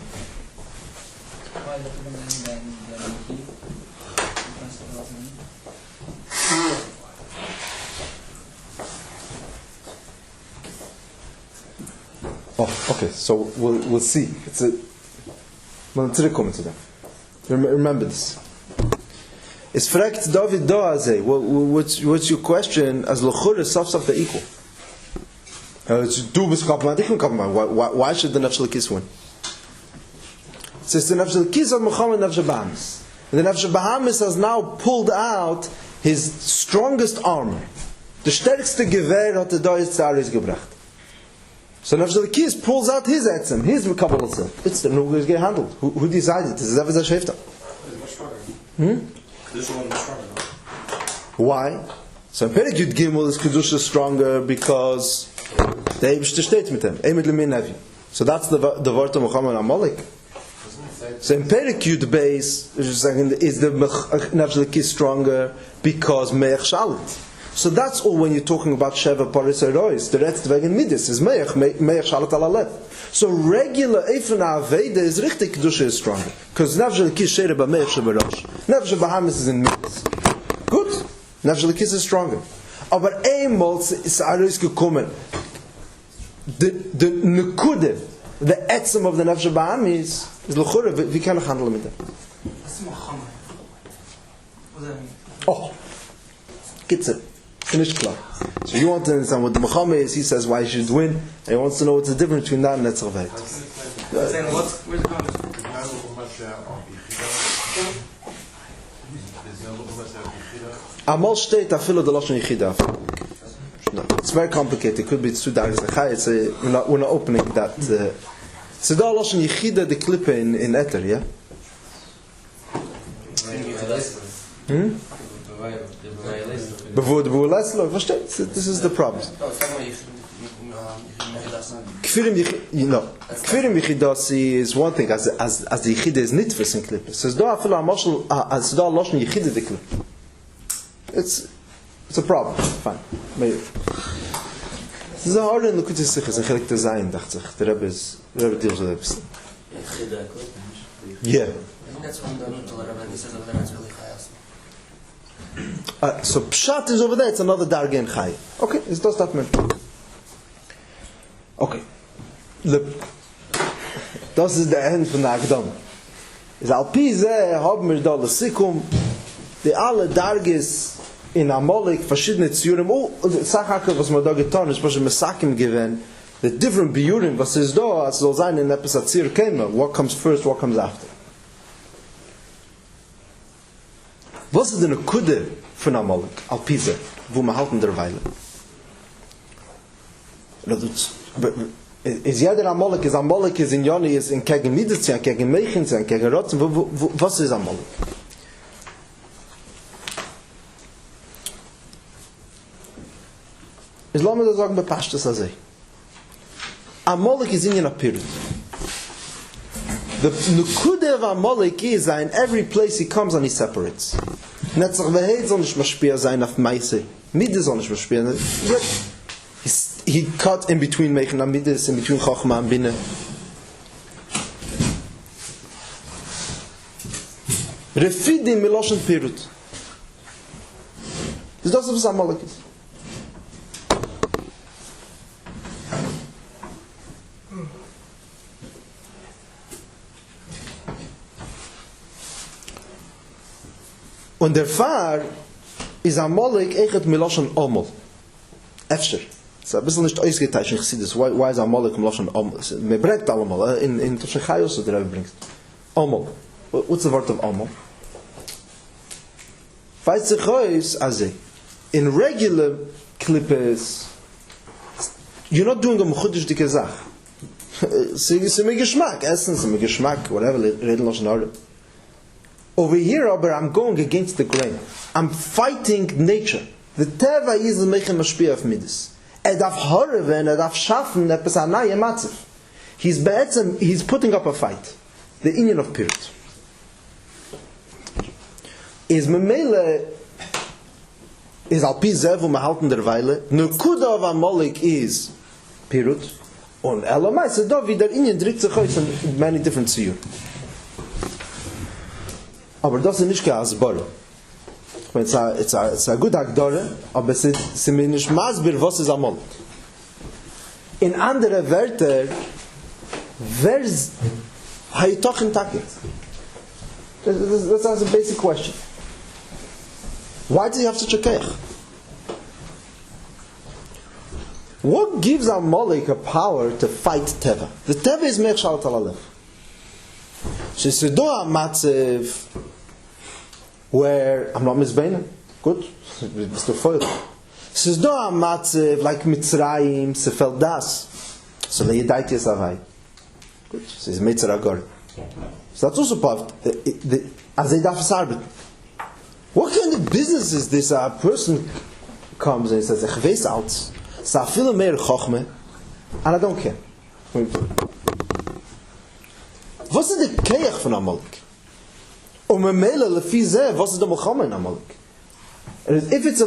Oh, okay. So we'll see. It's a. Well, it's a comment to that. Remember this. It's fragt David Doazeh. What's your question? As lochur is soft the equal. Why should the Nefesh Lekis win? It says the Nefesh Lekis of Muhammad Nefesh Bahamis. And the Nefesh Bahamis has now pulled out his strongest armor. The stärkste Gewehr hat der Dois Zaris gebracht. So Nefesh Lekis pulls out his etzem, his Kabbalah Sel. It's the who is handled. Who decided? This is Evodah Shefta. This one is stronger, no? Why? So Perek Yud Gimel is Kedusha stronger because the Eibishter steht mit him. Eimed Lemin Nevi. So that's the word of Muhammad Amalek. So in Perek Yud Beis is the Nefesh Lekis stronger because Meich Shalit. So that's all when you're talking about Sheva Paris Erois. The rest wegen Midas is Meich Shalit ala Lev. So regular Eifen Aveda is richtig Kedusha is stronger. Because Nefesh Lekis Shere ba Meich Sheberosh. Nefesh Bahamis is in Midas. Good. Nefesh Lekis is stronger. Aber einmal ist alles gekommen. The Nekude, the etzem of the Nefesh Bahamis is L'chura, we can't handle with them. What's Muhammad? What does that mean? Oh, gets it. Finished klar. So you want to understand what the Muhammad is, he says why he should win, and he wants to know what's the difference between that and Netzach Veit. Where's the comment? Amal steht afilo de Lashon Yechida. No, it's very complicated. It could be it's too dark. We're not opening that. So da Lashon Yechida the Klipa in Ether, yeah. Bevor the Leslo, versteht? This is the problem. Kfirim Yechidasi is one thing, as the Yechida is nitfus in Klipa. So da afilo Amashal as da Lashon Yechida the Klipa. It's a problem. Fine. Maybe. This is a hard in Lekutis Sichas and Chelik Tezayin, dachte ich. The Rebbe deals with it. Yeah. That's one the Rebbe says over there, it's really high. So Pshat is over there, it's another Darge in Chai. Okay, it does that mean. Okay. Das ist der End von der Akdam. Is Alpi Zeh haben wir da Lesikum, die alle Darges in Amalek, verschiedene Ziurim, Sachake, was man da getan ist, was wir Mesakim given, the different Biurim, was ist da, als soll sein in etwas Azir Kema, what comes first, what comes after. Was ist denn eine Kude von Amalek, Alpize, wo man halten derweile? Is jeder Amalek is in Joni, is in Kegen Midizian, Kegen Meichenzian, Kegen Rotzen, was ist Amalek? Is lassen wir das sagen, bepasst das also. Amalek is in a period. The Nukude of Amalek is in every place he comes and he separates. Netzach Veheit soll nicht mehr schwer sein auf Meise. Mitte soll nicht mehr schwer sein. He cut in between Meichen and Midas, in between Chochma and Binah. Refidim Miloshen Pirut. Is das was Amalek is? Und der Fahr is Amalek echet Miloshen Omol. Efsher. So ein bisschen nicht ausgeteilt, ich sehe das. Why is Amalek im Loschen Amal? Man bringt allemal, in Toshen Chayos, der Rabbi bringt. Amal. What's the word of Amal? Weiß sich aus, also, in regular Klippes, you're not doing a mechudish dike Sach. Sie mit Geschmack, Essen, sie mit Geschmack, whatever, reden Loschen Arim. Over here, aber I'm going against the grain. I'm fighting nature. The Teva is the Mechem Mashpia of Midas. Darf horven, darf schaffen, etwas an neue Matzev. He's putting up a fight. The Indian of Pirut. Is memele, is alpi zev um halten der Weile, Nekuda of Amalek is Pirut, und Elamai, so da wie der Indian drückt sich aus in many different Ziyur. Aber das ist nicht kein Asbar. It's a good Agdore, aber es ist mir nicht maßbar, was ist Amalek. In andere Wörter, where's how you talking Taki? That's a basic question. Why does he have such a keich? What gives Amalek a power to fight Teva? The Teva is Mech Shalat Alalef. Shesedo HaMatzev, where I'm not misbeinen. Good. Mr. Foyle. Shesedo HaMatzev, like Mitzrayim, Sefel Das. So Le'yedait Yesavai. Good. She's Mitzer Agor. So that's also part of as they daf sarbet. What kind of business is this? A person comes and says, "Ich weiß alles. Sa viel mehr Chochme, and I don't care." Was ist der Keich von Amalek? Memele lefi zeh, was ist der Milchama in Amalek? If it's a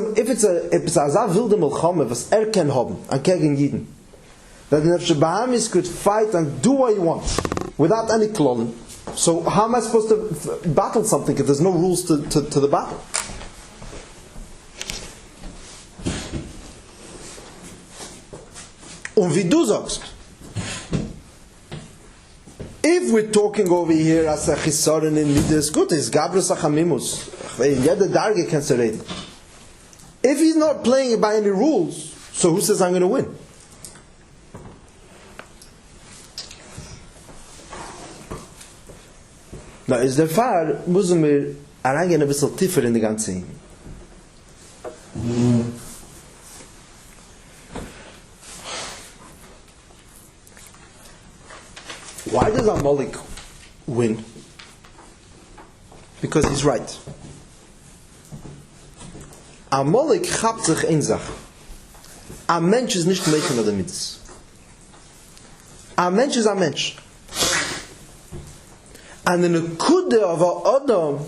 wilde Milchama, was kann haben, an gegen Jiden, that the Bahamis could fight and do what he wants without any klolin. So how am I supposed to battle something if there's no rules to the battle? Und wie du sagst, if we're talking over here as a chisaron in midas, gut, it's gabrus achamimus. In jeder Darge kannst du reden. If he's not playing it by any rules, so who says I'm going to win? Na, ist der Fall, müssen wir reingehen ein bisschen tiefer in die ganze Dinge. Why does Amalek win? Because he's right. Amalek chapt sich eine Sache. Ein Mensch ist nicht Meichen oder Mitzvah. Ein Mensch ist ein Mensch. And the nekuda of our Adam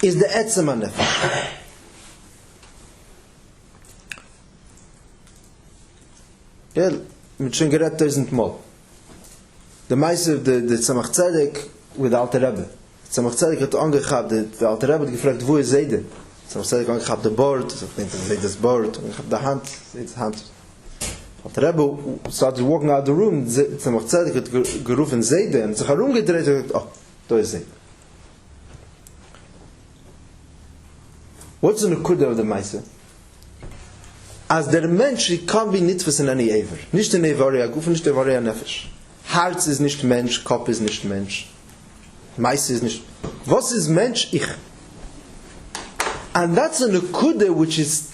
is the etzem hanefesh. Ja, mit schon gerät 1000 Mal. Der Meister, der Tzemach Tzedek, with the Alter Rebbe. Tzemach Tzedek hat angehabt, der Alter Rebbe hat gefragt, wo ist Seide? Tzemach Tzedek hat angehabt, der Bord, ich denke, Seide das Bord, und ich habe die Hand, Seide's Hand. Alter Rebbe started walking out the room, Tzemach Tzedek hat gerufen Seide, und sich herumgedreht und gesagt, oh, da ist Seide. What's the nekuda of the Meister? As der Mensch, he can't be nitfus in any Ever. Nicht in Evaria Guf, nicht in Evaria Nefesh. Herz ist nicht Mensch, Kopf ist nicht Mensch. Meister ist nicht. Was ist Mensch? Ich. And that's a nekuda which is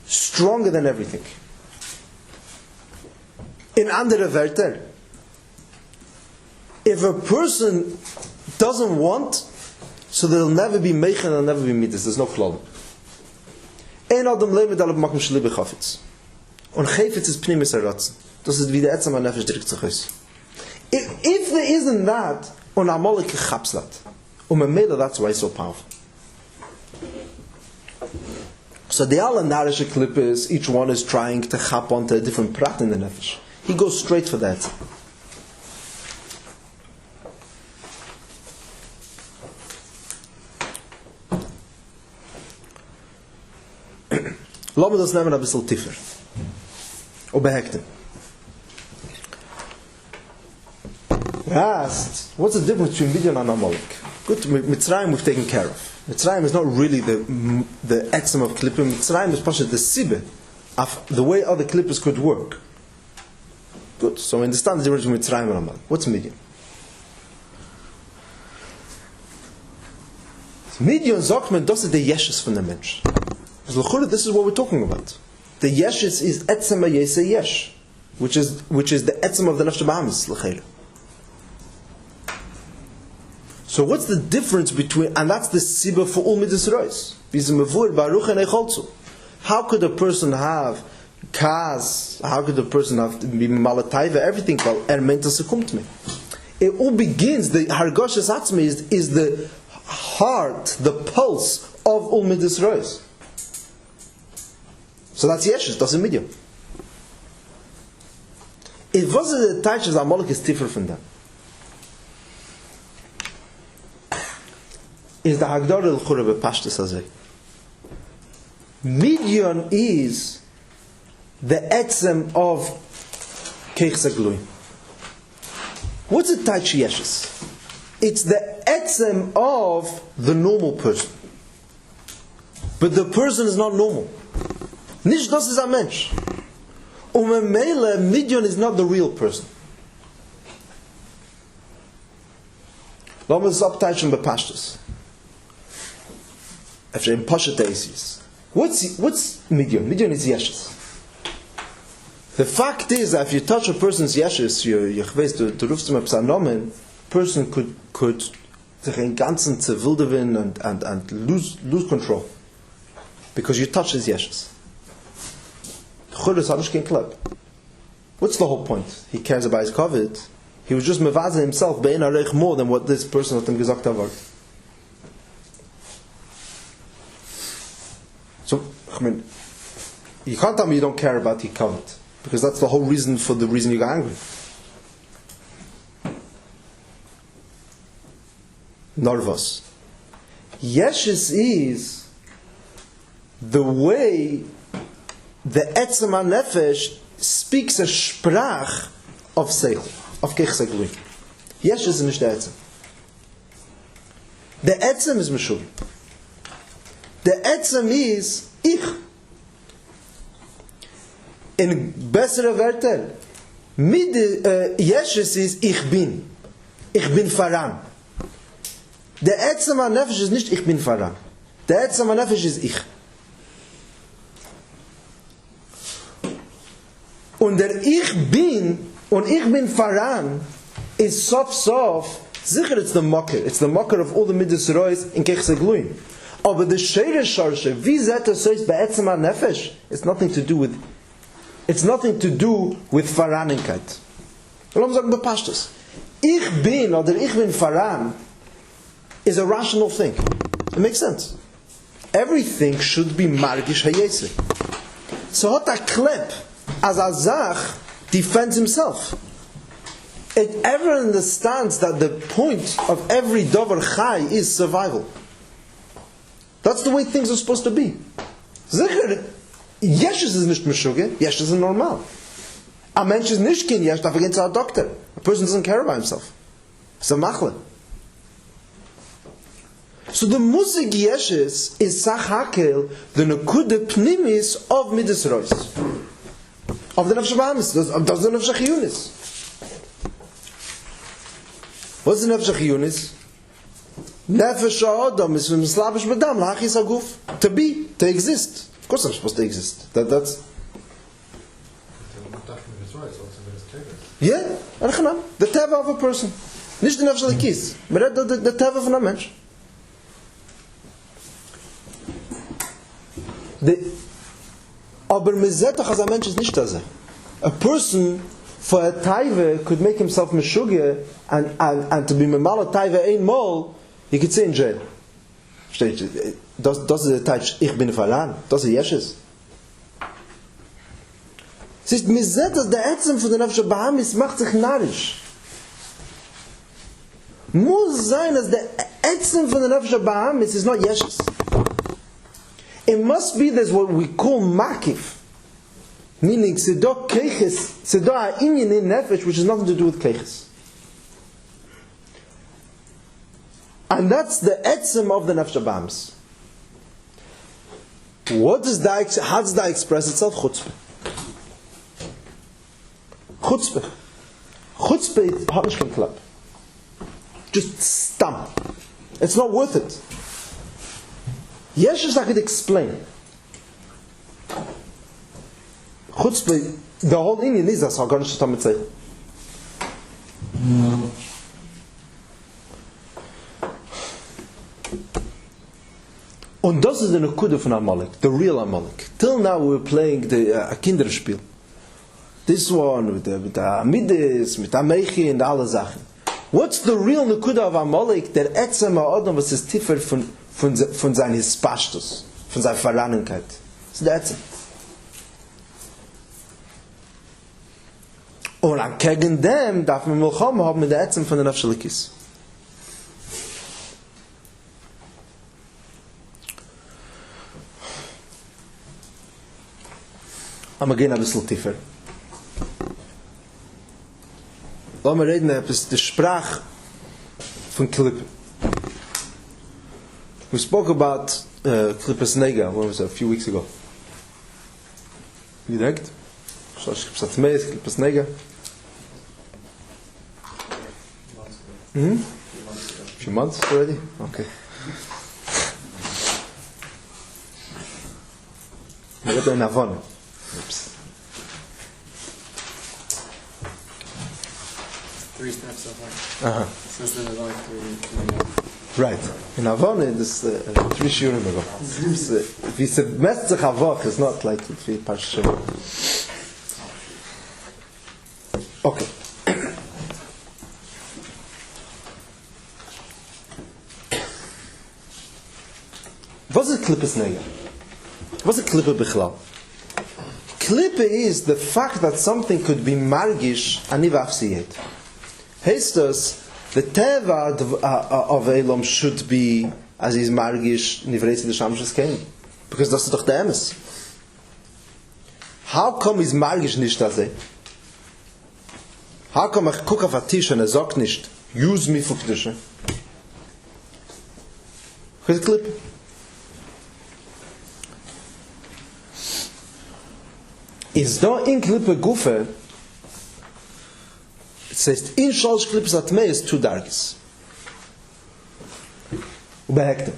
stronger than everything. In andere Wörter, if a person doesn't want, so there'll never be Meichen and there'll never be Midas. There's no flaw. Ein Adam lebt, alle machen Schliebe Chafetz. Und Chafetz ist Pnimis Aratzen. Das ist wie der Etzam an Nefesh direkt sich aus. If there isn't that, und Amalek chapslat. Und Memela, that's why it's so powerful. So the all narische Klippes, each one is trying to chap onto a different prat in the Nefesh. He goes straight for that. Lassen wir das nehmen ein bisschen tiefer. Und behekten. What's the difference between Midian and Amalek? Good, Mitzrayim we've taken care of. Mitzrayim is not really the etzem of Kelipah. Mitzrayim is partially the sibbe of the way other Kalipas could work. Good. So we understand the difference between Mitzrayim and Amalek. What's Midian? Midian Zokman does the Yeshes from the Mensch. This is what we're talking about. The Yeshes is Etzem Yese Yesh, which is the Etzem of the Nefesh Bahamis. So what's the difference between, and that's the Sibah for all Midas Reis. How could a person have Kaz? How could a person have be Malataiva? Everything called Ermenta Sekumtme. It all begins, the Hargoshes Atzmi is the heart, the pulse of all Midas Reis. So that's Yeshes, that's a medium. It wasn't the Taiches Amalek is different from them. Is the Hagdar el-Chura b'Pashtus Hazeh. Midian is the etzem of Keich Zaglui. What's a Taichi Yeshes? It's the etzem of the normal person. But the person is not normal. Nish das is a mensch. Umemele, Midian is not the real person. Lamas Abtaichen b'Pashtus. After in Pasha Taisis. What's Midian? Midian is Yeshes. The fact is that if you touch a person's Yeshes, you rufst ihm a Nomen, person could sich in ganzen zerwilderwen and lose control. Because you touch his Yeshes. What's the whole point? He cares about his covet. He was just mevaze himself bein arech more than what this person hat him gesagt hat. So, I mean, you can't tell me you don't care about your covet, because that's the whole reason for the reason you got angry. Nervous. Yeshes is the way the Etzem HaNefesh speaks a Sprach of Seichel, of Keich Zaglui. Yeshes is nicht der Etzem. The Etzem is Meshul. The Etzem is Ich. In bessere Wörter, Yeshes is Ich bin. Ich bin Faran. The Etzem HaNefesh is nicht Ich bin Faran. The Etzem HaNefesh is Ich. Und der Ich bin und ich bin Faran is sof sicher it's the mocker of all the Midas Reis in Keich Zaglui. Aber the Sheire Sharshe, wie zet er so ist bei Etzem HaNefesh, it's nothing to do with Faranigkeit. Warum sagen wir Pashtus? Ich bin oder ich bin Faran is a rational thing. It makes sense. Everything should be Margish Hayese. So hat a klep as a Zach defends himself. It ever understands that the point of every Dover Chai is survival. That's the way things are supposed to be. Sicher, Yeshes is nicht Meshuggah, Yeshes is normal. A Mensch is nicht kein Yesh, darf gehen zu a doctor. A person doesn't care about himself. It's a machle. So the Musig Yeshes is Sach Hakel, the Nekude Pnimis of Midas Reis. Of the Nefesh Bahamis, of the Nefesh Chiyunis. What's the Nefesh Chiyunis? Nefesh Ha'adam is Mislabish Badam, L'achis HaGuf. To be, to exist. Of course I'm supposed to exist. That's... Yeah, the teva of a person. Nicht the Nefesh L'kis, but the teva of a Mensch. Aber mezetach as a Mensch is nicht das. A person for a taiva could make himself meshugge and to be memal a taiva ein mol, he could say in jail. Das ist der Teich, ich bin Faran, das ist Yeshes. Es ist mezetach, der Etzem von der Nefesh Bahamis macht sich narrisch. Muss sein, dass der Etzem von der Nefesh Bahamis is not Yeshes. It must be there's what we call makif, meaning sedo keiches, sedo ha'inyan in nefesh, which has nothing to do with keiches, and that's the etzem of the nefesh bahamis. How does that express itself? Chutzpah. Chutzpah is punishment club. Just stamp. It's not worth it. Yes, I could explain. Chutzpah, the whole Indian is as Haganish Tamit say. Und das ist der Nekude von Amalek, the real Amalek. Till now we were playing the Kinderspiel. This one with the Midis, mit Amechi and alle Sachen. What's the real Nekude of Amalek? Der Etzem HaAdam, was ist tiefer von seinem Hispashtus, von seiner Verlangsamkeit. Das ist der Etzem. Und an gegen dem darf man Milchama haben mit der Etzem von den Nafshalikis. Aber gehen ein bisschen tiefer. Lass mal reden, etwas die Sprache von Kelipah. We spoke about Kelipah's Nega, when was it, a few weeks ago. Wie denkt? Kelipah's Meis, Kelipah's Nega. A few months already? Okay. We got in Avon. Oops. 3 steps so far. Since then, there's only 3. Right. In Avon, this 3 shiurim ago. If you said Metzach Avok, it's not like 3 Parshim. Okay. Was ist Kelipah's Nega? Was ist Kelipah Bichlal? Kelipah is the fact that something could be margish and nivafsiyet. Heißt das, the teva of Elam should be as is margish nivresi the shamshas kein, because das ist doch der Emes. How come is margish nicht das? How come ich guck auf a Tisch und sagt nicht, use me for Kedusha? Was ist Kelipah? Is da in Kelipah Gufe, it says, in Shalosh Kelipahs Atmei is 2 dargis. Ubehektem.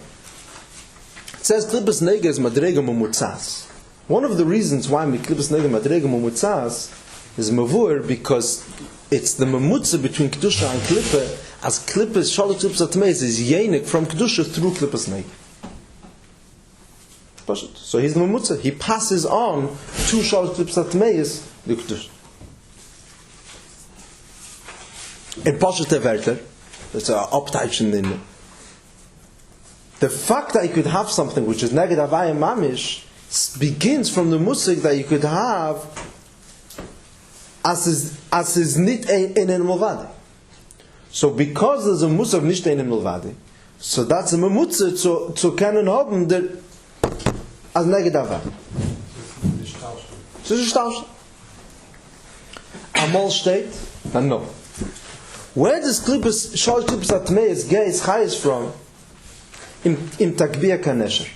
It says Kelipah's Nega is Madrega Mumutzas. One of the reasons why Kelipah's Nega Madrega Mumutzas is Mavur, because it's the Mamutza between Kedusha and Kelipah, as Kelipah's Shalosh Kelipahs Atmei is Yenik from Kedusha through Kelipah's Nega. So he's the Mamutza. He passes on 2 Shalosh Kelipahs Atmeis the Kedusha. In Pashut Verter, it's an uptaichen in the fact that you could have something which is neged Havaya Mamish begins from the Musik that you could have as is nit ein Mulvadi. So because there's a Musik of nicht ein Mulvadi, so that's a Mamutza zu kennen haben der as neged Havaya. So it's a Shtausch. Amal steht, and no. Where does Shalosh Kelipahs Atmeis get its highest from? In Takbir Kanesher.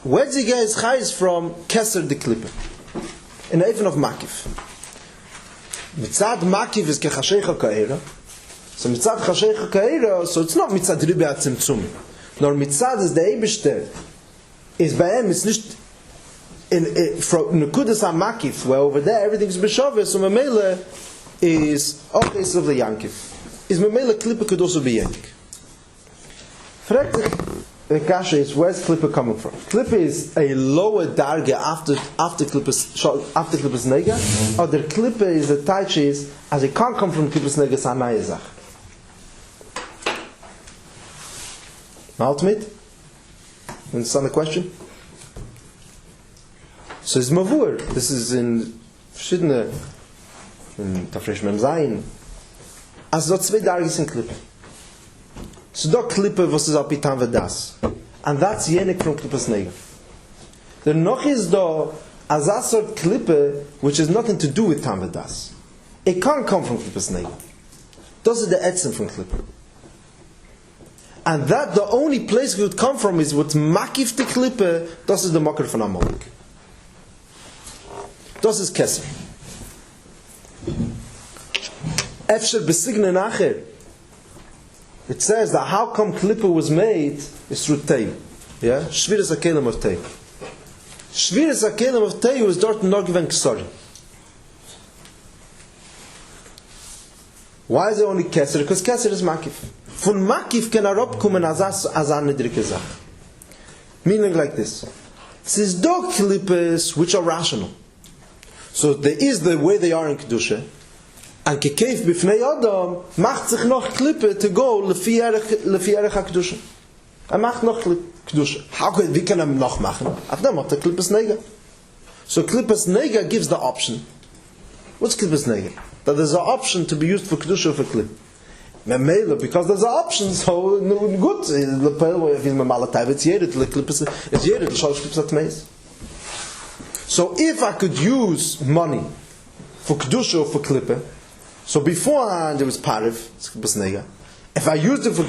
Where does he get his highest from? Keser de Kelipah. In the Eifen of Makif. Mitzad Makif is Kechashecha Ka'era. So Mitzad Chashecha Ka'era, so it's not Mitzad Ribe HaTzimtzum. Nor Mitzad is the Eibishter. Is by him, it's not from Nekudas HaMakif, where over there everything's B'shaveh, so Mamela is Ochis of the Yankiv. Is Mamela Kelipah could also be Yankiv. The kasha is, where's Kelipah coming from? Kelipah is a lower darga after Kelipah's Nega, or the Kelipah is the Taichis, as it can't come from Kelipah's Nega Sanayazach. Ultimate? Understand the question? So it's Mavur. This is in Verschiedene, in Tafresh Mem Zayin. As dort 2 dargis in Kelipah. So da Kelipah was is apitan vedas, and that's yenik from Kelipah's Nega. The noch is da as a sort Kelipah which has nothing to do with tam vedas. It can't come from Kelipah's Nega. Das ist der Etzem from Kelipah. And that the only place it would come from is with makif the klippe, das ist der Mocker von Amalek. Das ist Kesser. Efsher besigne nachher. It says that how come klippe was made is through Tei. Yeah? Shviras HaKelim of Tei. Shviras HaKelim of Tei was dort noch given Ksari. Why is it only Kesser? Because Kesser is makif. Von makif can herabkommen as eine niedrige Sache. Meaning like this. Es ist doch klippes which are rational. So there is the way they are in Kedusha. And kekeif bifnei Adam macht sich noch klippe to go lefi erech ha-Kedusha. Macht noch Kedusha. Wie kann noch machen? Dann macht klippes nega. So klippes nega gives the option. What's klippes nega? That there's an option to be used for Kedusha or for klip. Because there's an option, so good. So if I could use money for Kedusha or for Kelipah, so beforehand it was Pariv, if I used it for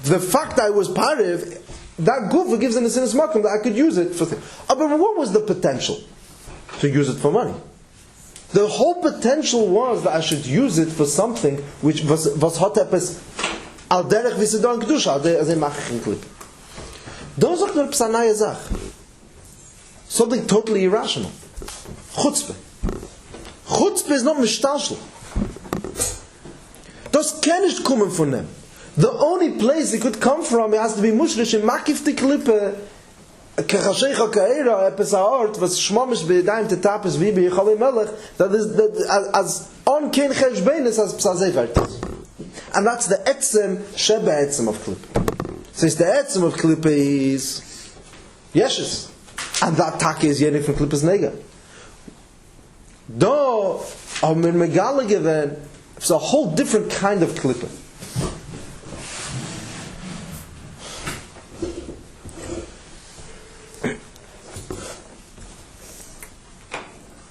the fact that I was Pariv, that Gufa gives an incentive makom that I could use it for things. But what was the potential to use it for money? The whole potential was that I should use it for something which was hotepes al derech visidon kedusha as a machik klip. Don't sagt nur psanaya zach. Something totally irrational. Chutzpah. Chutzpah is not mishtalshel. Das kann nicht kommen von them. The only place it could come from, it has to be mushrish in makif the klippe. Kachashecha kaera episaort was shmamish bedaim tetapes wie bei Chalei that is as on ken cheshbenes as psazevert. And that's the etzem sheba etzem of klippe. Since the etzem of klippe is yeshes, and that tak is yenik from klippe's nega. Though am megala given, it's a whole different kind of klippe.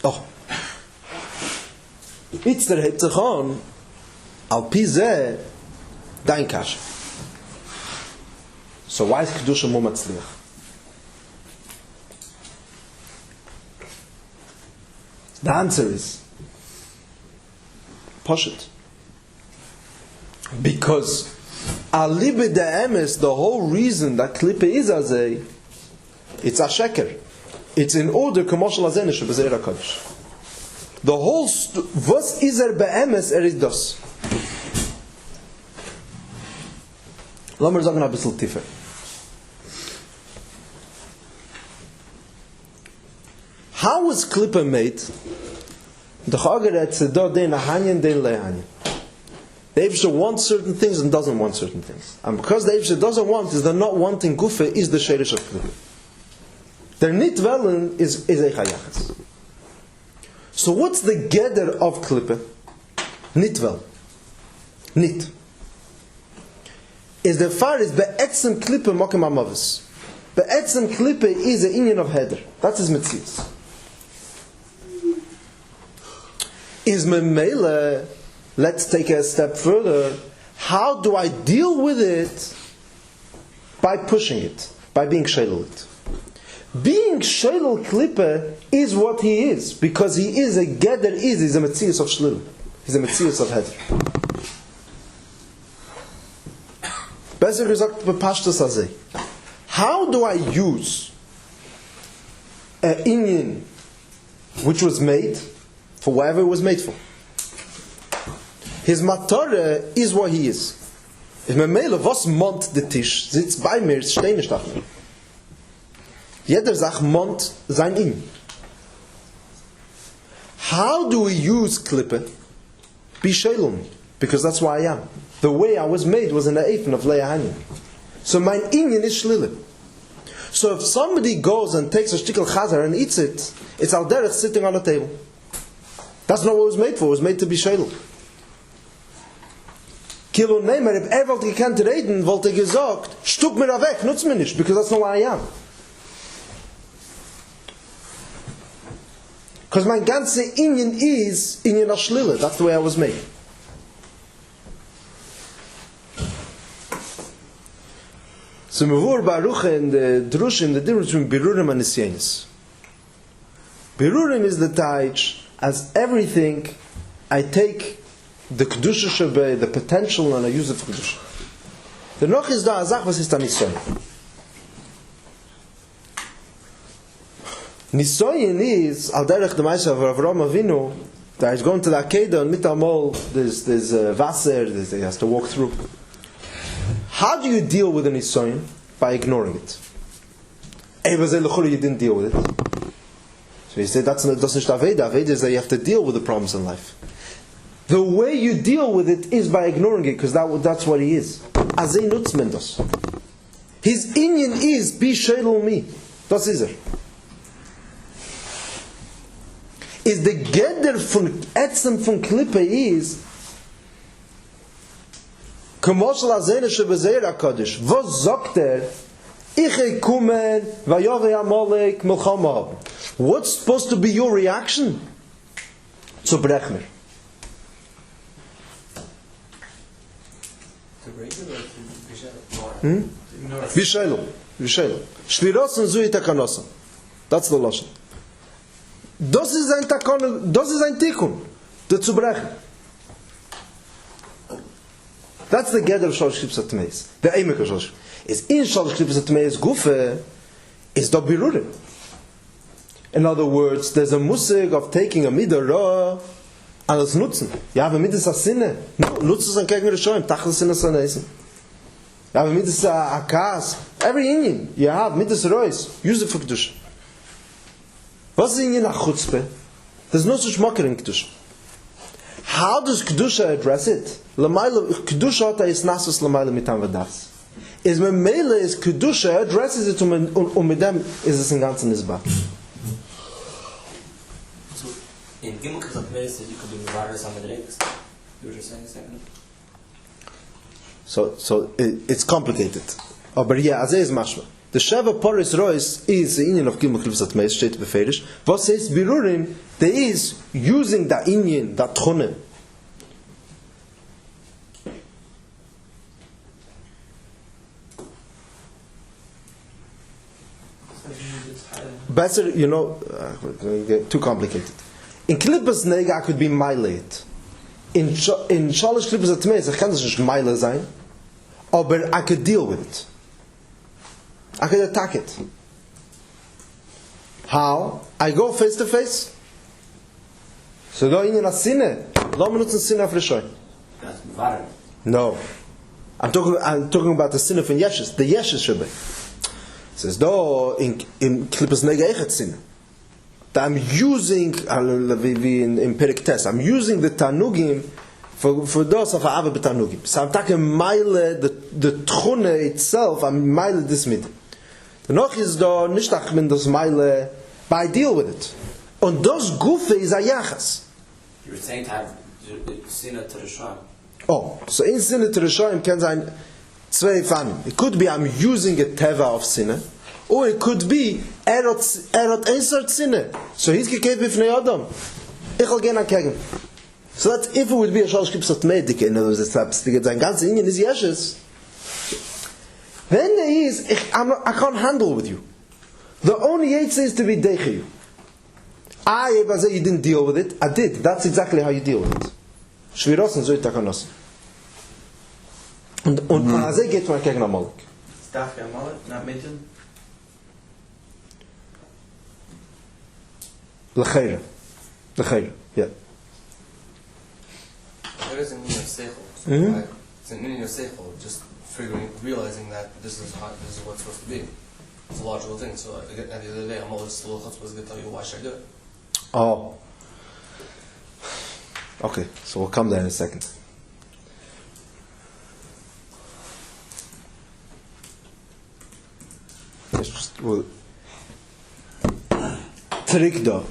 Oh. It's der hebt sich an al pi zeh dein kasha. So why is Kedusha more matzliach? The answer is Poshet. Because alibe de emes, the whole reason that Klippe is azay, it's a sheker. It's in order commercial azenish bezeir HaKadosh. The whole was is be'emes is das. Lass mir sagen ein bisschen tiefer. How was Kelipah made? The Chager said do den hanyen den lehanyen. The Eivsher wants certain things and doesn't want certain things. And because the Eivsher doesn't want, is the not wanting gufe is the sheirish of Kelipah. Der nitwellen is eichayachas. So what's the gather of Kelipah? Nitwell. Nit. Is the far is be'etzem Kelipah mokem amavis. Be'etzem Kelipah is an inyan of heder. That's his metzius. Is memele, let's take it a step further. How do I deal with it? By pushing it. By being shelel it. Being shelel Kelipah is what he is. Because he is a gather he's a metzius of shlil. He's a metzius of heder. Besser gesagt, bepashtas azeh. How do I use an inyan which was made for whatever it was made for? His matore is what he is. If me mele was mont de tisch sitzt bei mir stehne stachen. Jeder sagt mont sein in. How do we use Kelipah? Be shalom, because that's why I am. The way I was made was in the eifen of Leah Hanyan. So my inyan is shlile. So if somebody goes and takes a shtikel chazar and eats it, it's al derech sitting on the table. That's not what it was made for. It was made to be shalom. Kilo neimer, if wollte gekannt reden, wollte gesagt, stuck mir da weg, nutz mir nicht, because that's not what I am. Because my ganze inyan is inyan ashlile. That's the way I was made. So Mevur Baruch in the Drushim, the difference between Birurim and Nisyanis. Birurim is the Taich, as everything, I take the Kedusha Shabbat, the potential, and I use it for Kedusha. The Noch is da Azach, was ist da Nisoyin? Nisoyin is, al derech the Maisa of Avram Avinu, that is going to the Akedah, and mitamol, there's Wasser, he has to walk through. How do you deal with a Nisoyin? By ignoring it. You didn't deal with it. So you say that's not Evodah. Evodah is that you have to deal with the problems in life. The way you deal with it is by ignoring it, because that's what he is. Azay nutzmendos. His inyan is be sheilu mi. Das is Is the geder von etzem von Kelipah is Kemoshel azene shebezeir HaKadosh. Was sagt Ich kumen vayove Amalek milchama haben. What's supposed to be your reaction? Zu brechmer. To break it or to Vishelo. Shvirosen zui takanosen. That's the lashon. Das ist ein Takon, das ist ein Tikkun, der zu brechen. That's the gather of Shalosh Klipos HaTmeis. The Eimek of Shalosh. Is in Shalosh Klipos HaTmeis Gufe is da Birurim. In other words, there's a musig of taking a midah ra and it's nutzen. You have a midah sinne. No, nutzen is an kegen Rishoyim. Tachlis sinne san eisen. You have a midah akas. Every Indian you have midah rois. Use it for Kedusha. What is Indian a chutzpah? There's no such mocker in Kedusha. How does Kedusha address it? Kedusha ota is nasus l'mayla mitam v'das. Is memele is Kedusha addresses it mit dem is es in ganzen Nisba. So in Gimel Klipot you could do virus on the drinks. You were just saying a second. So it's complicated. But yeah, as is mashma. The Sheva Poris Rois is the Indian of Gimel Klipos HaTmeis, steht beferish. What says Birurim, there is using the Indian, that Tchone. Better, too complicated. In Klipos Nega I could be Mailet. In Shalosh Klipos HaTmeis, I can't just Maile sein, but I could deal with it. I could attack it. How? I go face to face. So do in a sinne. Lo benutzen sinne auf Rishoy. That's Mavarim. No. I'm talking about the sinne von Yeshes. The Yeshes should be. It says do in Klipos Nega echet sinne. That I'm using in Perik Tes. I'm using the Tanugim for those of Ava betanugim. So I'm talking Meile the Tchune itself. I'm Meile this mid. The noch is do nicht achmen das Meile, but I deal with it. Und das Gufe is a Yachas. You were saying to have Sinna to Rishoyim. Oh, so in Sinne to Rishoyim can sein zwei Fanim. It could be I'm using a Teva of Sinne, or it could be hat einsart Sinne. So he's gekehrt bifnei Adam. Ich will gehen ankegen. So that if it would be a Shalosh Klipos HaTmeis, in other words, it's sein ganze Indian is Yeshes. Then there is, I can't handle with you. The only Yetzer is to be Deche you. You didn't deal with it. I did. That's exactly how you deal with it. Shvirosen so itakanos. Und Azay geht man gegen Amalek. It's dafke Amalek, not Midjan. L'cheira, yeah. There is a meaning of seichel. Like, it's an meaning of seichel, just realizing that this is what it's supposed to be. It's a logical thing. So at the end of the day, I'm always still supposed to tell you why should I do it. Oh. Okay, so we'll come there in a second. Trikdo.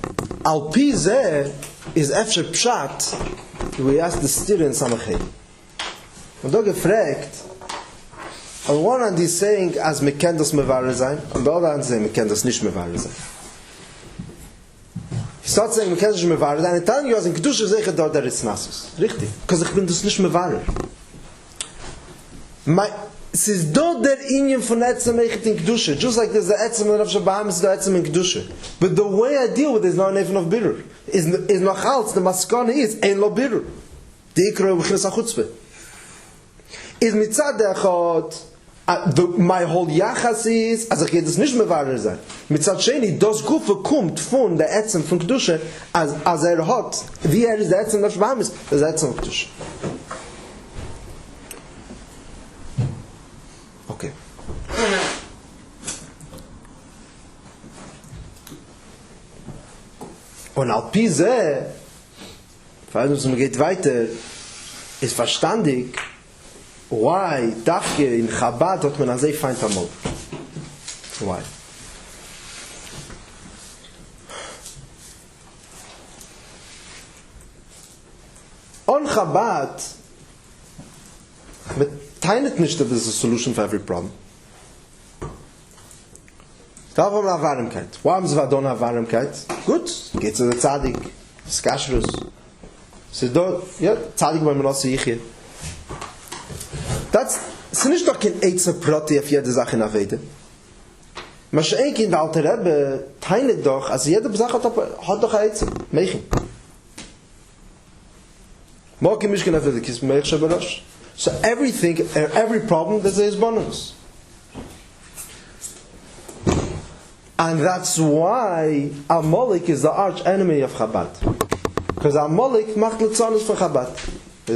Al pi zeh is efshe pshat. We asked the students Samachay. Und da gefragt, on one hand he's saying as me ken das mevare sein, on the other hand saying me ken das nicht mevare sein. He starts saying me ken das nicht mevare sein, and telling you as in Kedusha zeche da der ist nasus. Richtig, because ich bin das nicht mevare. Es ist dort der Ingen von Etzem Eichet in Kedusha. Just like there's the Etzem in Rav Bahamas, the Etzem in Kedusha. But the way I deal with it is not even of birur. Is noch als, the maskana is, ein lo birur. Die Ikra B'chinas HaChutzpah. Is mitzad echad, my whole Yachas is, also ich gehe das nicht mehr wahrer sein. Mitzad Sheni, das Gufe kommt von der Etzem von Kedusha, als hat, wie ist der Etzem in Rav Bahamas, das Etzem von Kedusha. Okay. Und al Pise, falls uns geht weiter, ist verstandig, why dafke in Chabad hat man sehr fein Amalek. Why? On Chabad, mit teinet nicht, that there's a solution for every problem. Da haben wir Warmkeit. Warum ist da eine Warmkeit? Gut, geht zu der Zadig, Skashrus. Sie dort, ja, Zadig bei mir noch sehe ich hier. Das ist nicht doch kein Eizer-Proti auf jede Sache in Evodah. Man ist ein Kind, der alte Rebbe, teinet doch, also jede Sache hat doch ein Eizer. Meichen. Moki Mishkin Evodah, kiss Meich Shabarosh. So everything, every problem, there's a bonus. And that's why Amalek is the arch enemy of Chabad. Because Amalek macht Letzonus for Chabad. The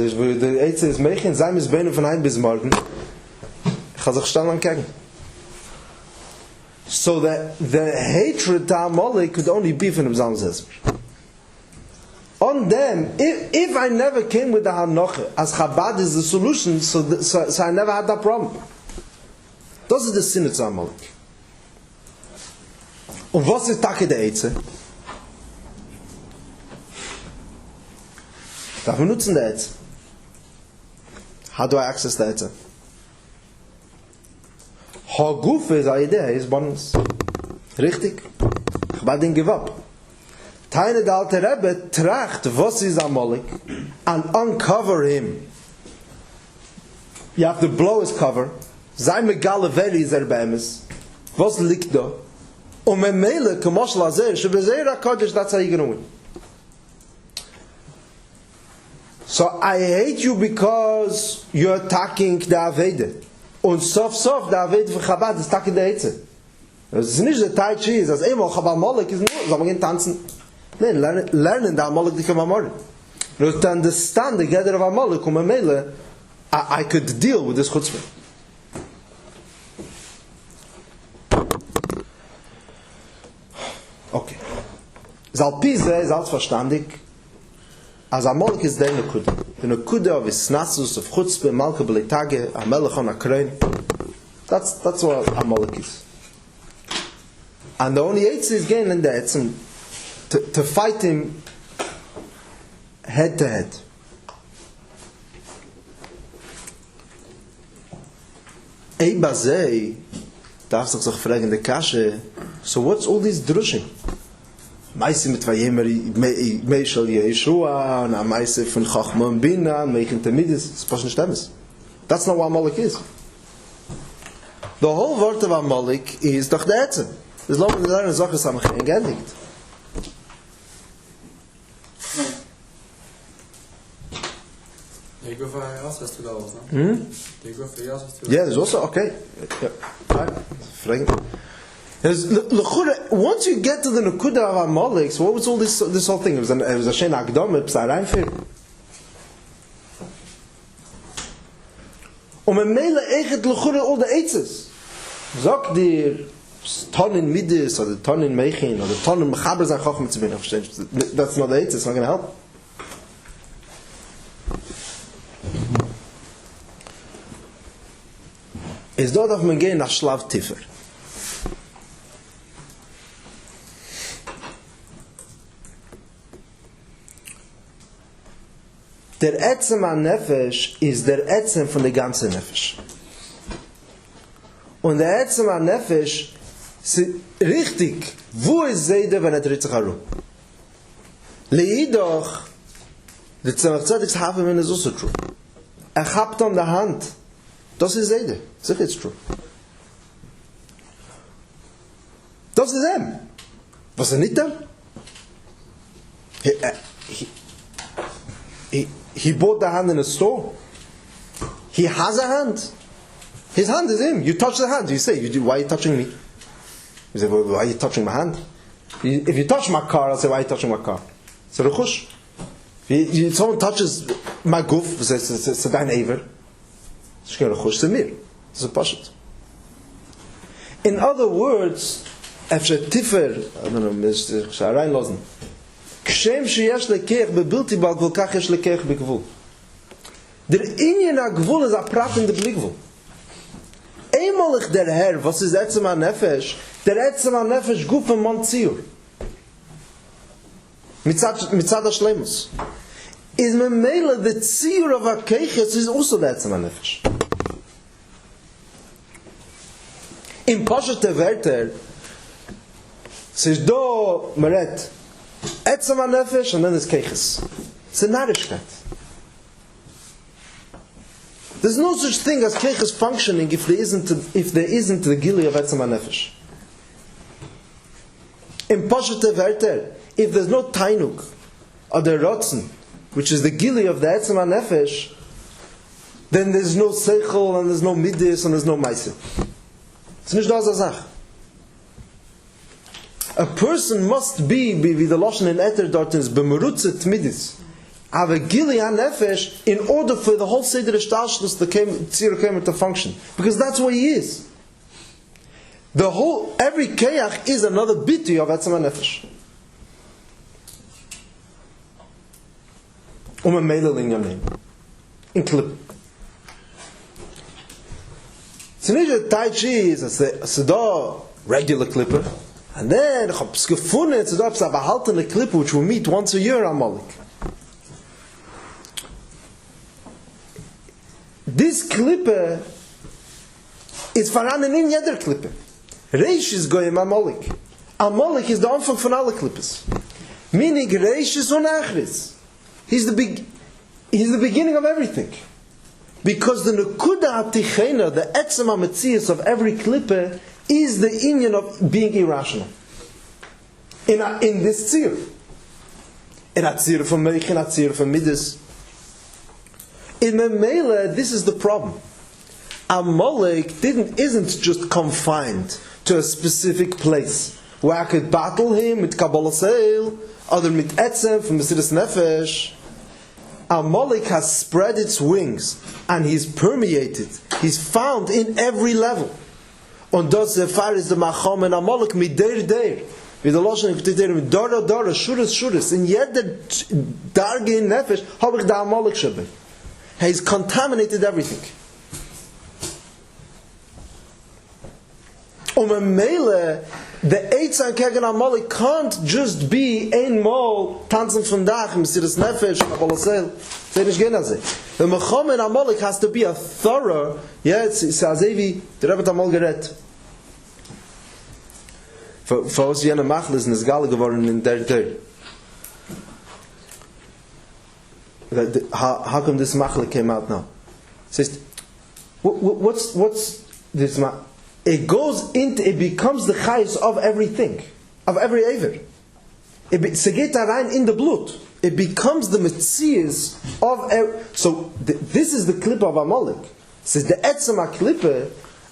Eitze is Meichen, sein ist Beine von ein bis morgen. Ich kann sich stand ankennen. So that the hatred to Amalek could only be from himself. On them, if I never came with the Hanoche, as Chabad is the solution, so I never had that problem. Das ist das Sinne zu Amalek. Und was ist Tage der Eitze? Darf man nutzen der Eitze? How do I access der Eitze? Haguf ist eine Idee, ist Bonus. Richtig? Ich war den Gewab. Teine der alte Rebbe tracht, was ist Amalek, and uncover him. You have to blow his cover. Sei megale veri ist beemes. Was liegt da? Und mit Mele, kemoshel azer, shebezer HaKadosh, that's how you gonna win. So I hate you because you're attacking the Evodah. Und sof the Evodah for Chabad ist attacking the Eitze. Es ist nicht der Tai Chi, es ist einmal Chabad Amalek ist nur, soll man gehen tanzen. Nein, lernen der Amalek dich am Amalek. To understand the gather of Amalek, und mit Mele, I could deal with this chutzpah. Okay. Zalpize ist alles verstandig. Als Amalek ist der Nekuda. Der Nekuda of Isnassus, of Chutzpah, Malka Beletage, Amalek on a Klein. That's what Amalek is. And the only Eitze is getting in the Etzem to fight him head to head. Eibazei darfst du sich fragen in der Kasche, so what's all these drushing? Meise mit Vayemer Meishal Yeshua, und Meise von Chachma und Bina, Meichen Tamidis, das passt nicht stemmes. That's not what Amalek is. The whole word of Amalek is doch der Etzem. Das lassen wir lernen, Sachen haben wir geendigt. They go for Yossi $2, no? They go for Yossi $2. Yeah, there's also, okay. Once you get to the Nekuda of Amalek, so what was all this whole thing? It was a Shen Akdom, it was a Reinfir. Und Mele Echet L'chura all the Eitzes. Sag dir, Tonnen Midis, oder Tonnen Meichin, oder Tonnen Mechaber sein Chochem zu bin. That's not the Eitzes, it's not going to help. Is dort auf man gehen nach Schlaf tiefer. Der Ätzem an Nefesh ist der Ätzem von der ganzen Nefesh. Und der Ätzem an Nefesh ist richtig, wo ist Seide, wenn dreht sich herum? Leidoch, der Tzemach Tzedek haben wir nicht so true. Habt an der Hand, Das ist Seide. Sicher it's true. Das ist Was nicht dem? He bought the hand in a store. He has a hand. His hand is him. You touch the hand. You say, why are you touching me? You say, well, why are you touching my hand? If you touch my car, I'll say, why are you touching my car? So rechush. If someone touches my goof, it's dein Ever. It's rechush, it's mir. It's a pashut. In other words, אפשר טיפר, I don't know, reinlassen. כשם שיש לקח בבלתי בעל כל כך יש לקח בגבול. Der Inyan הגבול ist הפרט in der Bligvul. Einmalig der Herr, was ist Etzem HaNefesh? Der Etzem HaNefesh guf im Mann Ziur. Mitzad HaShleimus. Is me mele the Ziur of HaKeches is also der Etzem HaNefesh. In Pashete Werter es ist da meret Etzem HaNefesh und dann ist Keches. It's a Narishkeit. There's no such thing as Keches functioning if there isn't the Gili of Etzem HaNefesh. In Pashete Werter, if there's no Tainuk or the Rotzen, which is the Gili of the Etzem HaNefesh, then there's no Seichel and there's no Midis and there's no Maise. It's nicht das Sach. A person must be the Lashon in Eter dort is bemerutzet midis. Have a Gili HaNefesh in order for the whole Seder Shtalshlus the Tzir came to function. Because that's what he is. Every Keach is another biti of Etzem HaNefesh. A Meileling your name. In Klip. So nicht a Tai Chi is a da regular Klipper. And then, ich habe es gefunden, es ist eine behaltene Klippe, which we meet once a year, Amalek. This Klippe is verrannen in jeder Klippe. Reish is goyim Amalek. Amalek is the Anfang von alle Klippes. Meaning, Reish is unachris. He's the beginning of everything. Because the Nekuda HaTichena, the Etzem HaMetzias of every Klippe, is the union of being irrational. In this tzir. In a tzir from Meich, in a tzir from Midas. In Memele, this is the problem. Amalek isn't just confined to a specific place where I could battle him with Kabbalah Seil, other mit Etzem from Mesiras Nefesh. Amalek has spread its wings and he's permeated. He's found in every level. Und das Far ist der Macham und Amalek mit der. Wie der Loschen in der mit Dora, Shures. In jeder Darge in Nefesh habe ich da Amalek schon. He's contaminated everything. Mele, the Eitzan gegen Amalek can't just be einmal tanzen von Dach, Mesiras Nefesh, Kabbalah Seil. Sei nicht gehen also. The Macham and Amalek has to be a thorough, it's as wie der Rebbe einmal gerät. Für uns jene Machle ist es Galle geworden in der. How come this Machle came out now? It says, what's this Machle? It becomes the chayes of everything, of every Ever. It's geht da rein in the blood. It becomes the metzias of so this is the Klippe of Amalek. It says the Etzem HaKlippe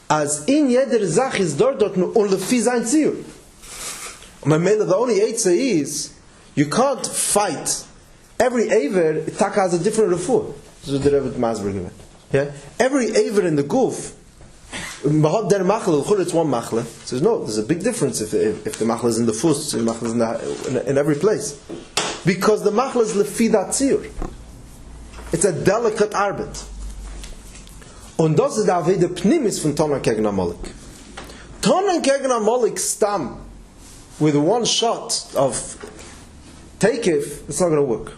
as in jeder Zach is dort und lefi sein Ziur. The only Eitzah is you can't fight every Ever. Taka has a different refuah. So the Rebbe Masber given. Yeah, every Ever in the Guf. Der Machle, it's one Machle. Says no, there's a big difference if the Machle is in the Fus, the Machle is in every place. Because the Machle is lefi dat Ziur. It's a delicate arbeit. Und das ist der Avede Pnimis von Tonan gegen Amalek. Tonan gegen Amalek stam with one shot of Takif, it's not going to work.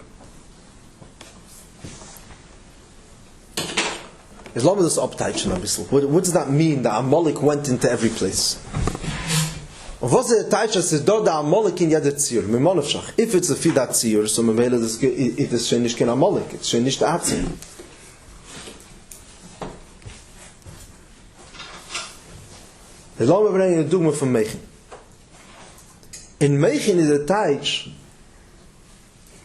As long as it's uptight a bisschen. What does that mean that Amalek went into every place? Was ist der Teich, dass es dort der Amalek in jeder Zier? If it's a Fidat Zier, so it is schon nicht kein Amalek, it's schon nicht der Atzir. Laten we brengen een dogma van Mechin. In Mechin is het tijd,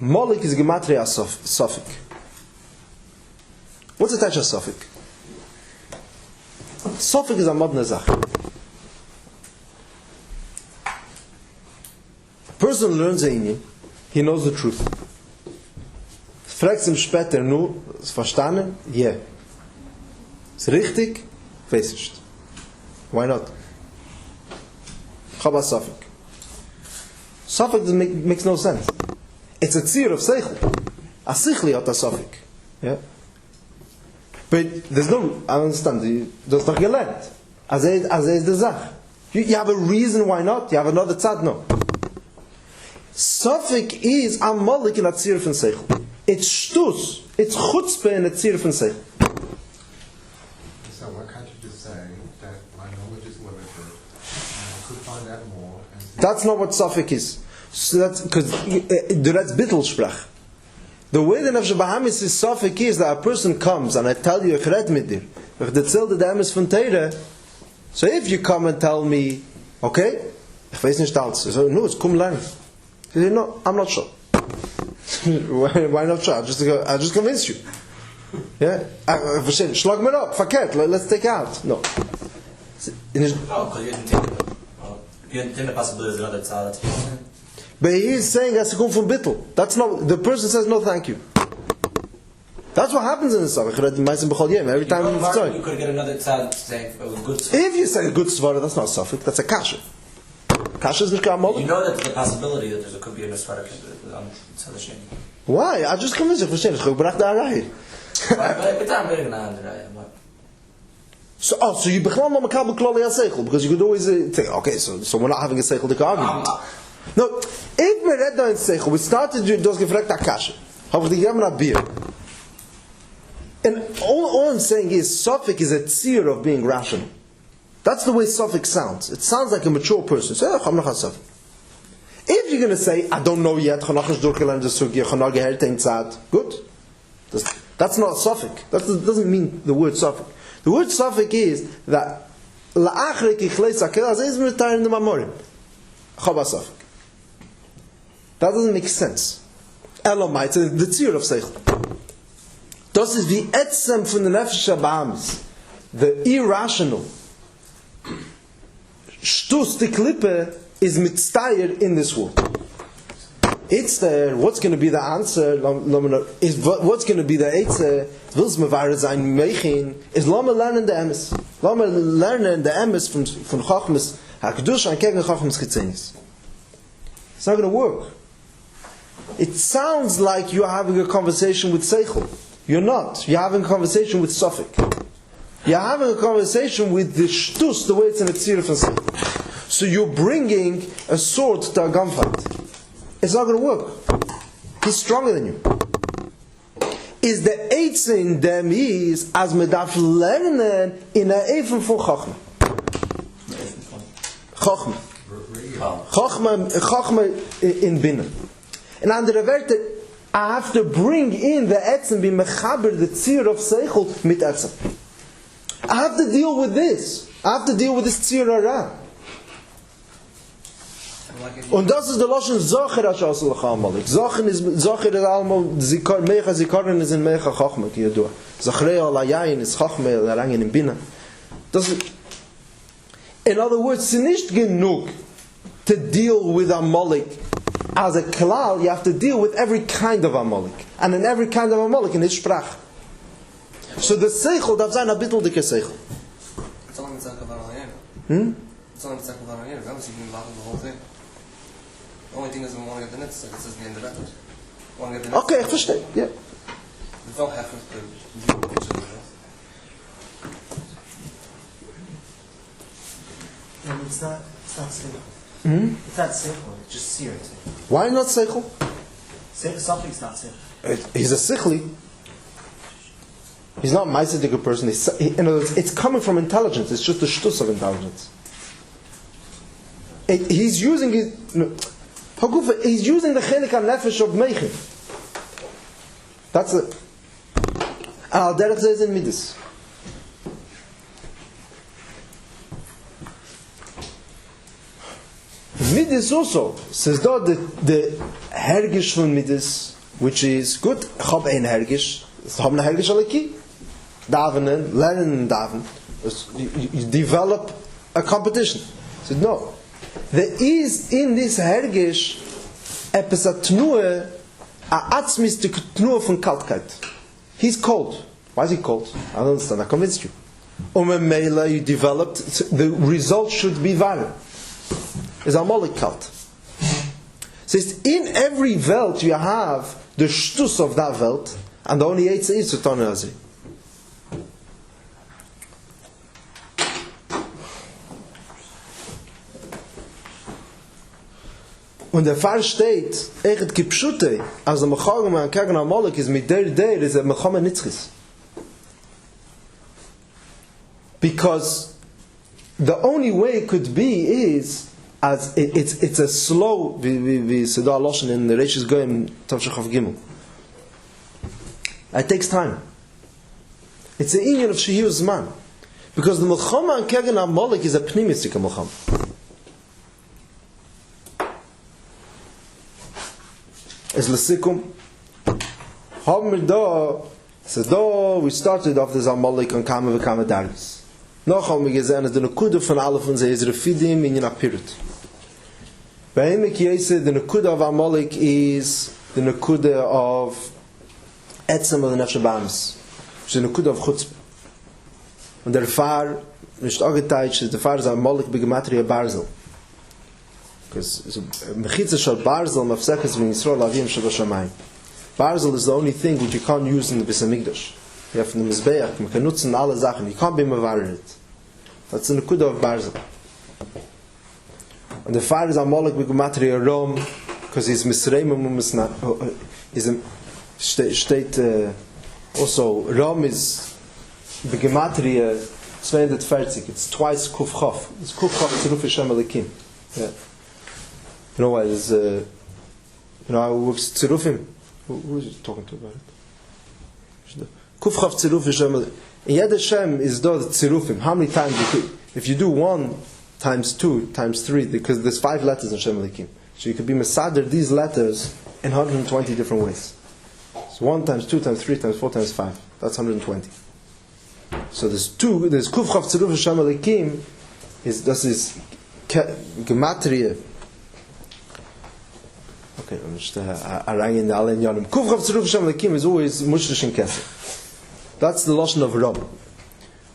Amalek is gematria Sofik. What's the touch of Sofik? Sofik is a modern zach. A person learns Einyan, he knows the truth. Fragt ihm später nur, ist verstanden? Ja. Yeah. Ist richtig? Weiß ich. Why not? Chaba Sofik. Sofik makes no sense. It's a tzir of seichel. A sichli hat a Sofik. Yeah? But there's no, I understand, that's not gelernt. As is the zach. You have a reason why not? You have another tzad? No. Sofik is Amalek in a tzir von seichel. It's shtus. It's chutzpah in a tzir von seichel. So why can't you just say that my knowledge is limited and I could find out more? That's not what Sofik is. So that's because that's Bittelsprach. The way the Nefesh Bahamis is Sofik is that a person comes and I tell you, ich red mit dir. Ich erzähle dir Emes von Teire. So if you come and tell me, okay, ich weiß nicht alles. So, no, komm lernen. I say, no, I'm not sure. Why not sure? I just convinced you. Yeah? Schlag mir up, verkehrt, let's take out. No. Oh, because you didn't think of it. You didn't think the possibility is another tzad. But he is saying has to come from Bittel. That's not, the person says no thank you. That's what happens in the Sabbath. Every time you could get another tzad saying a good tzad. If you say a good svara, that's not Suffolk, that's a kasha. Kasha is not Amalek. You know that there's a possibility that there could be a Nesvara on tzad Sheni. Why? I just convinced you. Ich gebracht da rein. So you become a makabel klali aseichel because you could always think, okay, so we're not having a seichel to argue. No, if we read down seichel, we started doing those gefragt akasha. Have we the yamna beer? And all I'm saying is, Sofik is a tzir of being rational. That's the way Sofik sounds. It sounds like a mature person. Say, I'm not Sofik. If you're going to say, I don't know yet, good. That's not Sofik. That doesn't mean the word Sofik. The word Sofik is that that doesn't make sense. Elamite, the tzir of Seichel. Das ist wie Etzem von der Nefesh HaBahamis. The irrational. Shtus, the Klippe, is mitztayer in this world. It's there. What's going to be the answer? What's going to be the Eitzeh? Will's mevare sein Mechin? Is Lama lernen the Emes. Lama lernen the Emes von Chachmas HaKadosh and Kegen Chachmas Chitzenis. It's not going to work. It sounds like you're having a conversation with Seichel. You're not. You're having a conversation with Sofik. You're having a conversation with the shtus, the way it's in a tzir of Seichel. So you're bringing a sword to a gunfight. It's not going to work. He's stronger than you. Is the eitzah in them is as medaf lernen in a even for Chachma. Chachma in binnen. In andere Werte, I have to bring in the etzem, be mechaber, the tzir of seichel mit etzem. I have to deal with this. I have to deal with this tzir hara. Und das ist der Loschen Zocher Ashasal Amalek. Zocher is allemaal Mecha Zikaron is in Mecha Chachma ki yadua. Zachrei al Ayayin is Chachma al Arangen in Bina. In other words, it's nicht genug to deal with Amalek as a klal. You have to deal with every kind of Amalek, and in every kind of Amalek in his sprach. So the seichel darf sein a bittel dike seichel. It's only mitzvah kavan al It's only mitzvah kavan al That was even about the whole thing. The only thing is we want to get the next, like it says in the end of that. Okay, ich verstehe. Yeah. We don't have to deal with each other. And it's not seichel. It's not seichel, it's just seer. Why not seichel? Something's not seichel. He's a sichli. He's not a meisedige person. In other words, it's coming from intelligence. It's just the shtus of intelligence. He's using it. No, he's using the chelik nefesh of Mechin. That's it. Al derech zeh in midas. Midas also. Says though the hergish von Midas, which is good. Chab ein hergish. Haben ein hergish aleki. Davenen, lernen daven. You develop a competition. So no, there is in this hergish epesatnue a atzmistik tnue von kaltkeit. He's cold. Why is he cold? I don't understand. I convinced you. Mela, you developed. The result should be viral. Is Amalek kalt. Says in every Welt you have the shtus of that Welt, and the only Eitze is to turn Azi. Und der Fall steht, Echet Kipshute, als der Mechagam an Kagan Amalek is mit der is a Mechame Nitzchis. Because the only way it could be is as it's a slow we said Loshen in the Reishis Goyim Tavshachov Gimel. It takes time. It's the union of Shehir Zman. Because the Mechama and Kagan Amalek is a Pnimistik Mechama. As Lesikum, haben wir da, so da, we started off this Amalek on Kama V'Kama Daris. Noch haben wir gesehen, dass die Nekuda von alle von sie ist Refidim in Yina Pirit. Bei Emek Yese, the Nekuda of Amalek is the Nekuda of Etzem of the Nefesh Bahamas. Which is the Nekuda of Chutzpah. Und der Fahr, nicht auch geteilt, der Fahr ist Amalek begematria Barzel. Because Mechitza Shal Barzel Mafsekes V'In Yisrael Avim Shal Shamayim. Barzel is the only thing which you can't use in the Beis HaMikdash. You have the Mizbeach, you can nutzen alle Sachen, you can't be mevarer it. That's the Nekuda of Barzel. And the fire is Amalek Begematria Rom, because he's Misreimim steht also Rom is Begematria 240. It's twice Kuf Chof. It's Kuf Chof Tziruf Hashem Elikim. Yeah. You know why? There's you know how it works Tzirufim? Who is he talking to about it? Kuf Chof Tziruf Hashem Elikim. Yed Hashem is the Tzirufim. How many times you could, if you do 1 times 2 times 3, because there's 5 letters in Shem Elikim. So you could be Mesader these letters in 120 different ways. So 1 times 2 times 3 times 4 times 5. That's 120. So there's Kuf Chof Tziruf Hashem Elikim, this is Gematria. Okay, I'm just arranging the Alen Yonim. Kuf Chof Tziruf Hashem Elikim is always Mushrish and Kesef. That's the Lashon of Rom.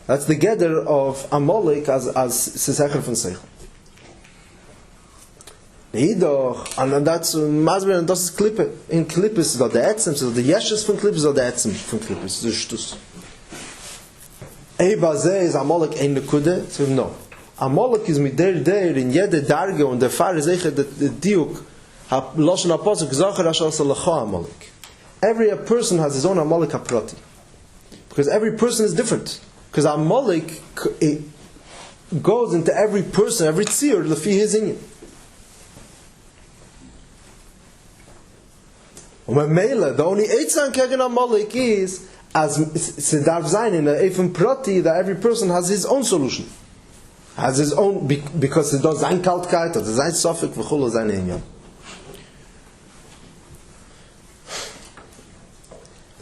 That's the gather of Amalek as Sesecher von Seichel. Neidoch, and that's Masber, and das ist Klippe. In Klippe ist da der Etzem, so the Yeshes von Klippe ist da der Etzem von Klippe. Das ist Shtus. Eba Zeh is Amalek ein Nekude? So no. Amalek is mit der in jede Darge und der Pfarrer Seichel, der Diuk, hat Lashon Apostel, Zacher Ashal Salacha Amalek. Every person has his own Amalek HaPrati. Because every person is different. Because Amalek goes into every person, every tzir, lefi his inyan. The only eitzan kegen Amalek is as sedarv zayin in the eifim prati that every person has his own solution, has his own because it does zayin kaltkeit or zayin sofik v'chulu zayin inyan.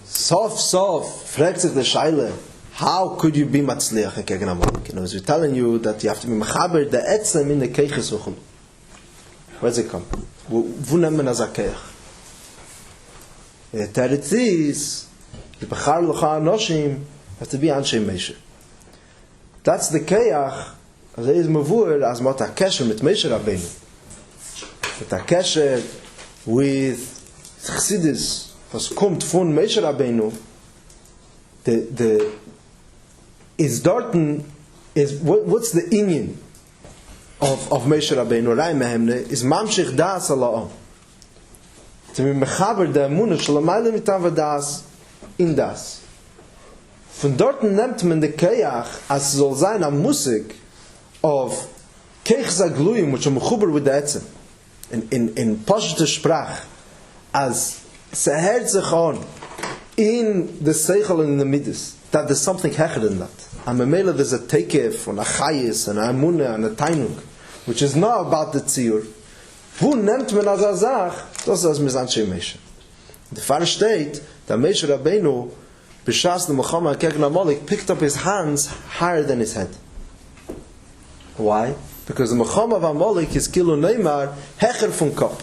Sof fragt sich der Scheile. How could you be matzliach gegen Amalek? You know, as we're telling you that you have to be mechaber the etzem in the keiches v'chulu. Where's it come? Wo nemmen as a keich? The teretz is the bechar l'cha anoshim have to be anshe Meisher. That's the keich as it is mavur as mot ha-kesher mit Meisher Rabbeinu. Mit ha-kesher with chsidis was kommt von Meisher Rabbeinu the is dorten is what's the inyan of Meisher Rabbeinu Rai Mehemne is mamshich das ala'am to be mechaber the emunah shalamayla mitav das in das von dorten nimmt man the keach as soll sein am musik of keich zagluyim which are mechuber with the etzem in Pashto Sprach as se hert sich on in the seichel and in the midas that there's something hecher than that. And memela there's a tekev and a chayis and a emunah and a tainuk, which is not about the tziyur, Wo nimmt man als Sach? Das ist das Misanche Meshe. Der Fall steht, der Meshe Rabbeinu, B'shas the Muhammad gegen Amalek, picked up his hands higher than his head. Why? Because the Muhammad of Amalek is Kilu Neymar, Hecher von Kopf.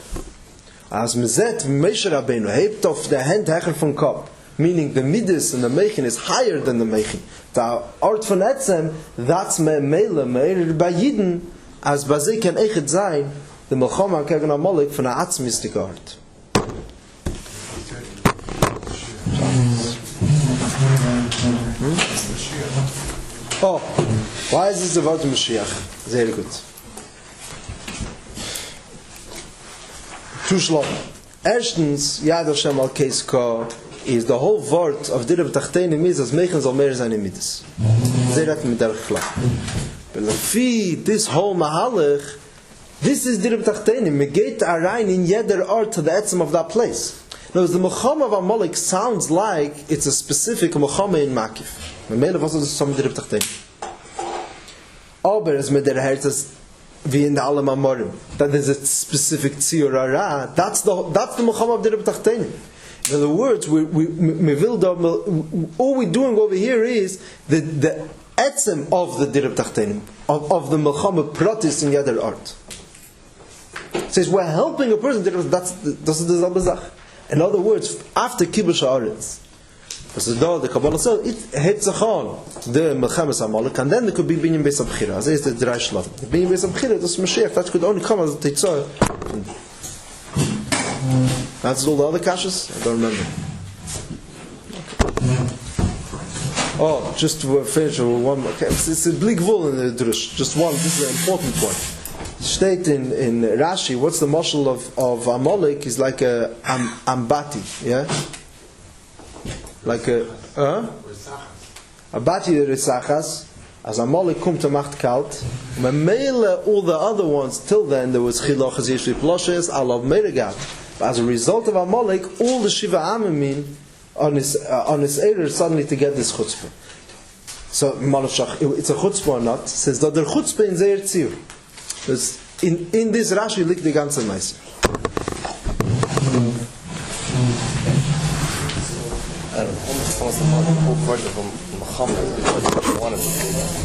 As me zet, Meshe Rabbeinu hebt auf der Hand Hecher von Kopf, meaning the Midas and the Mechin is higher than the Mechin. The art von Etzem, that's me Mele, me bei Yidden, as bei sie kann Echet sein, the Muhammad gegen Amalek von der Atzmistige Art. Oh, why is this the word Mashiach? Very good. Two Erstens, Yad Hashem al Keska is the whole word of Dirab Tachtenim is as Meichen zal mehr sein in Midas. Sehr hat mit der Klar. But Lefi, this whole Mahalach, this is Dirab Tachtenim. Me geht rein in jeder Art to the etzem of that place. Now, the Mechama of Amalek sounds like it's a specific Mechama in Makif. Memele was es zum Dirab Tachtenim. Aber es mit der Herz wie in der alle Mamorim. That is a specific Tziorara. That's the Mechama of Dirab Tachtenim. In other words, all we're doing over here is the etzem of the Dirab Tachtenim, of the Mechama Pratis in Yadar Art. It says we're helping a person. That's the Zabazach. In other words, after Kibush Haaretz, the Kabbalah says it hits a chon the Melchemes Amalek, and then there could be Binyan Beis Abchira. As is the Drei Shlav. The Binyan Beis Abchira, that's Mashiach. That could only come as a Teitzah. That's all the other kashas? I don't remember. Okay. Oh, just to finish with one. Okay, it's a big wool in the drush. Just one. This is an important point. State in Rashi, what's the mashal of Amalek is like a ambati, yeah, like a bati risachas. As Amalek come to macht kalt, memele all the other ones till then there was chilach yeshli ploshes alav meregat. As a result of Amalek, all the Shiva Amim on his error suddenly to get this chutzpah. So it's a chutzpah or not? Says that the chutzpah in Zeir Tzir. In this Rashi liegt die ganze Meise. Almost the whole project of Muhammad is what you wanted to do.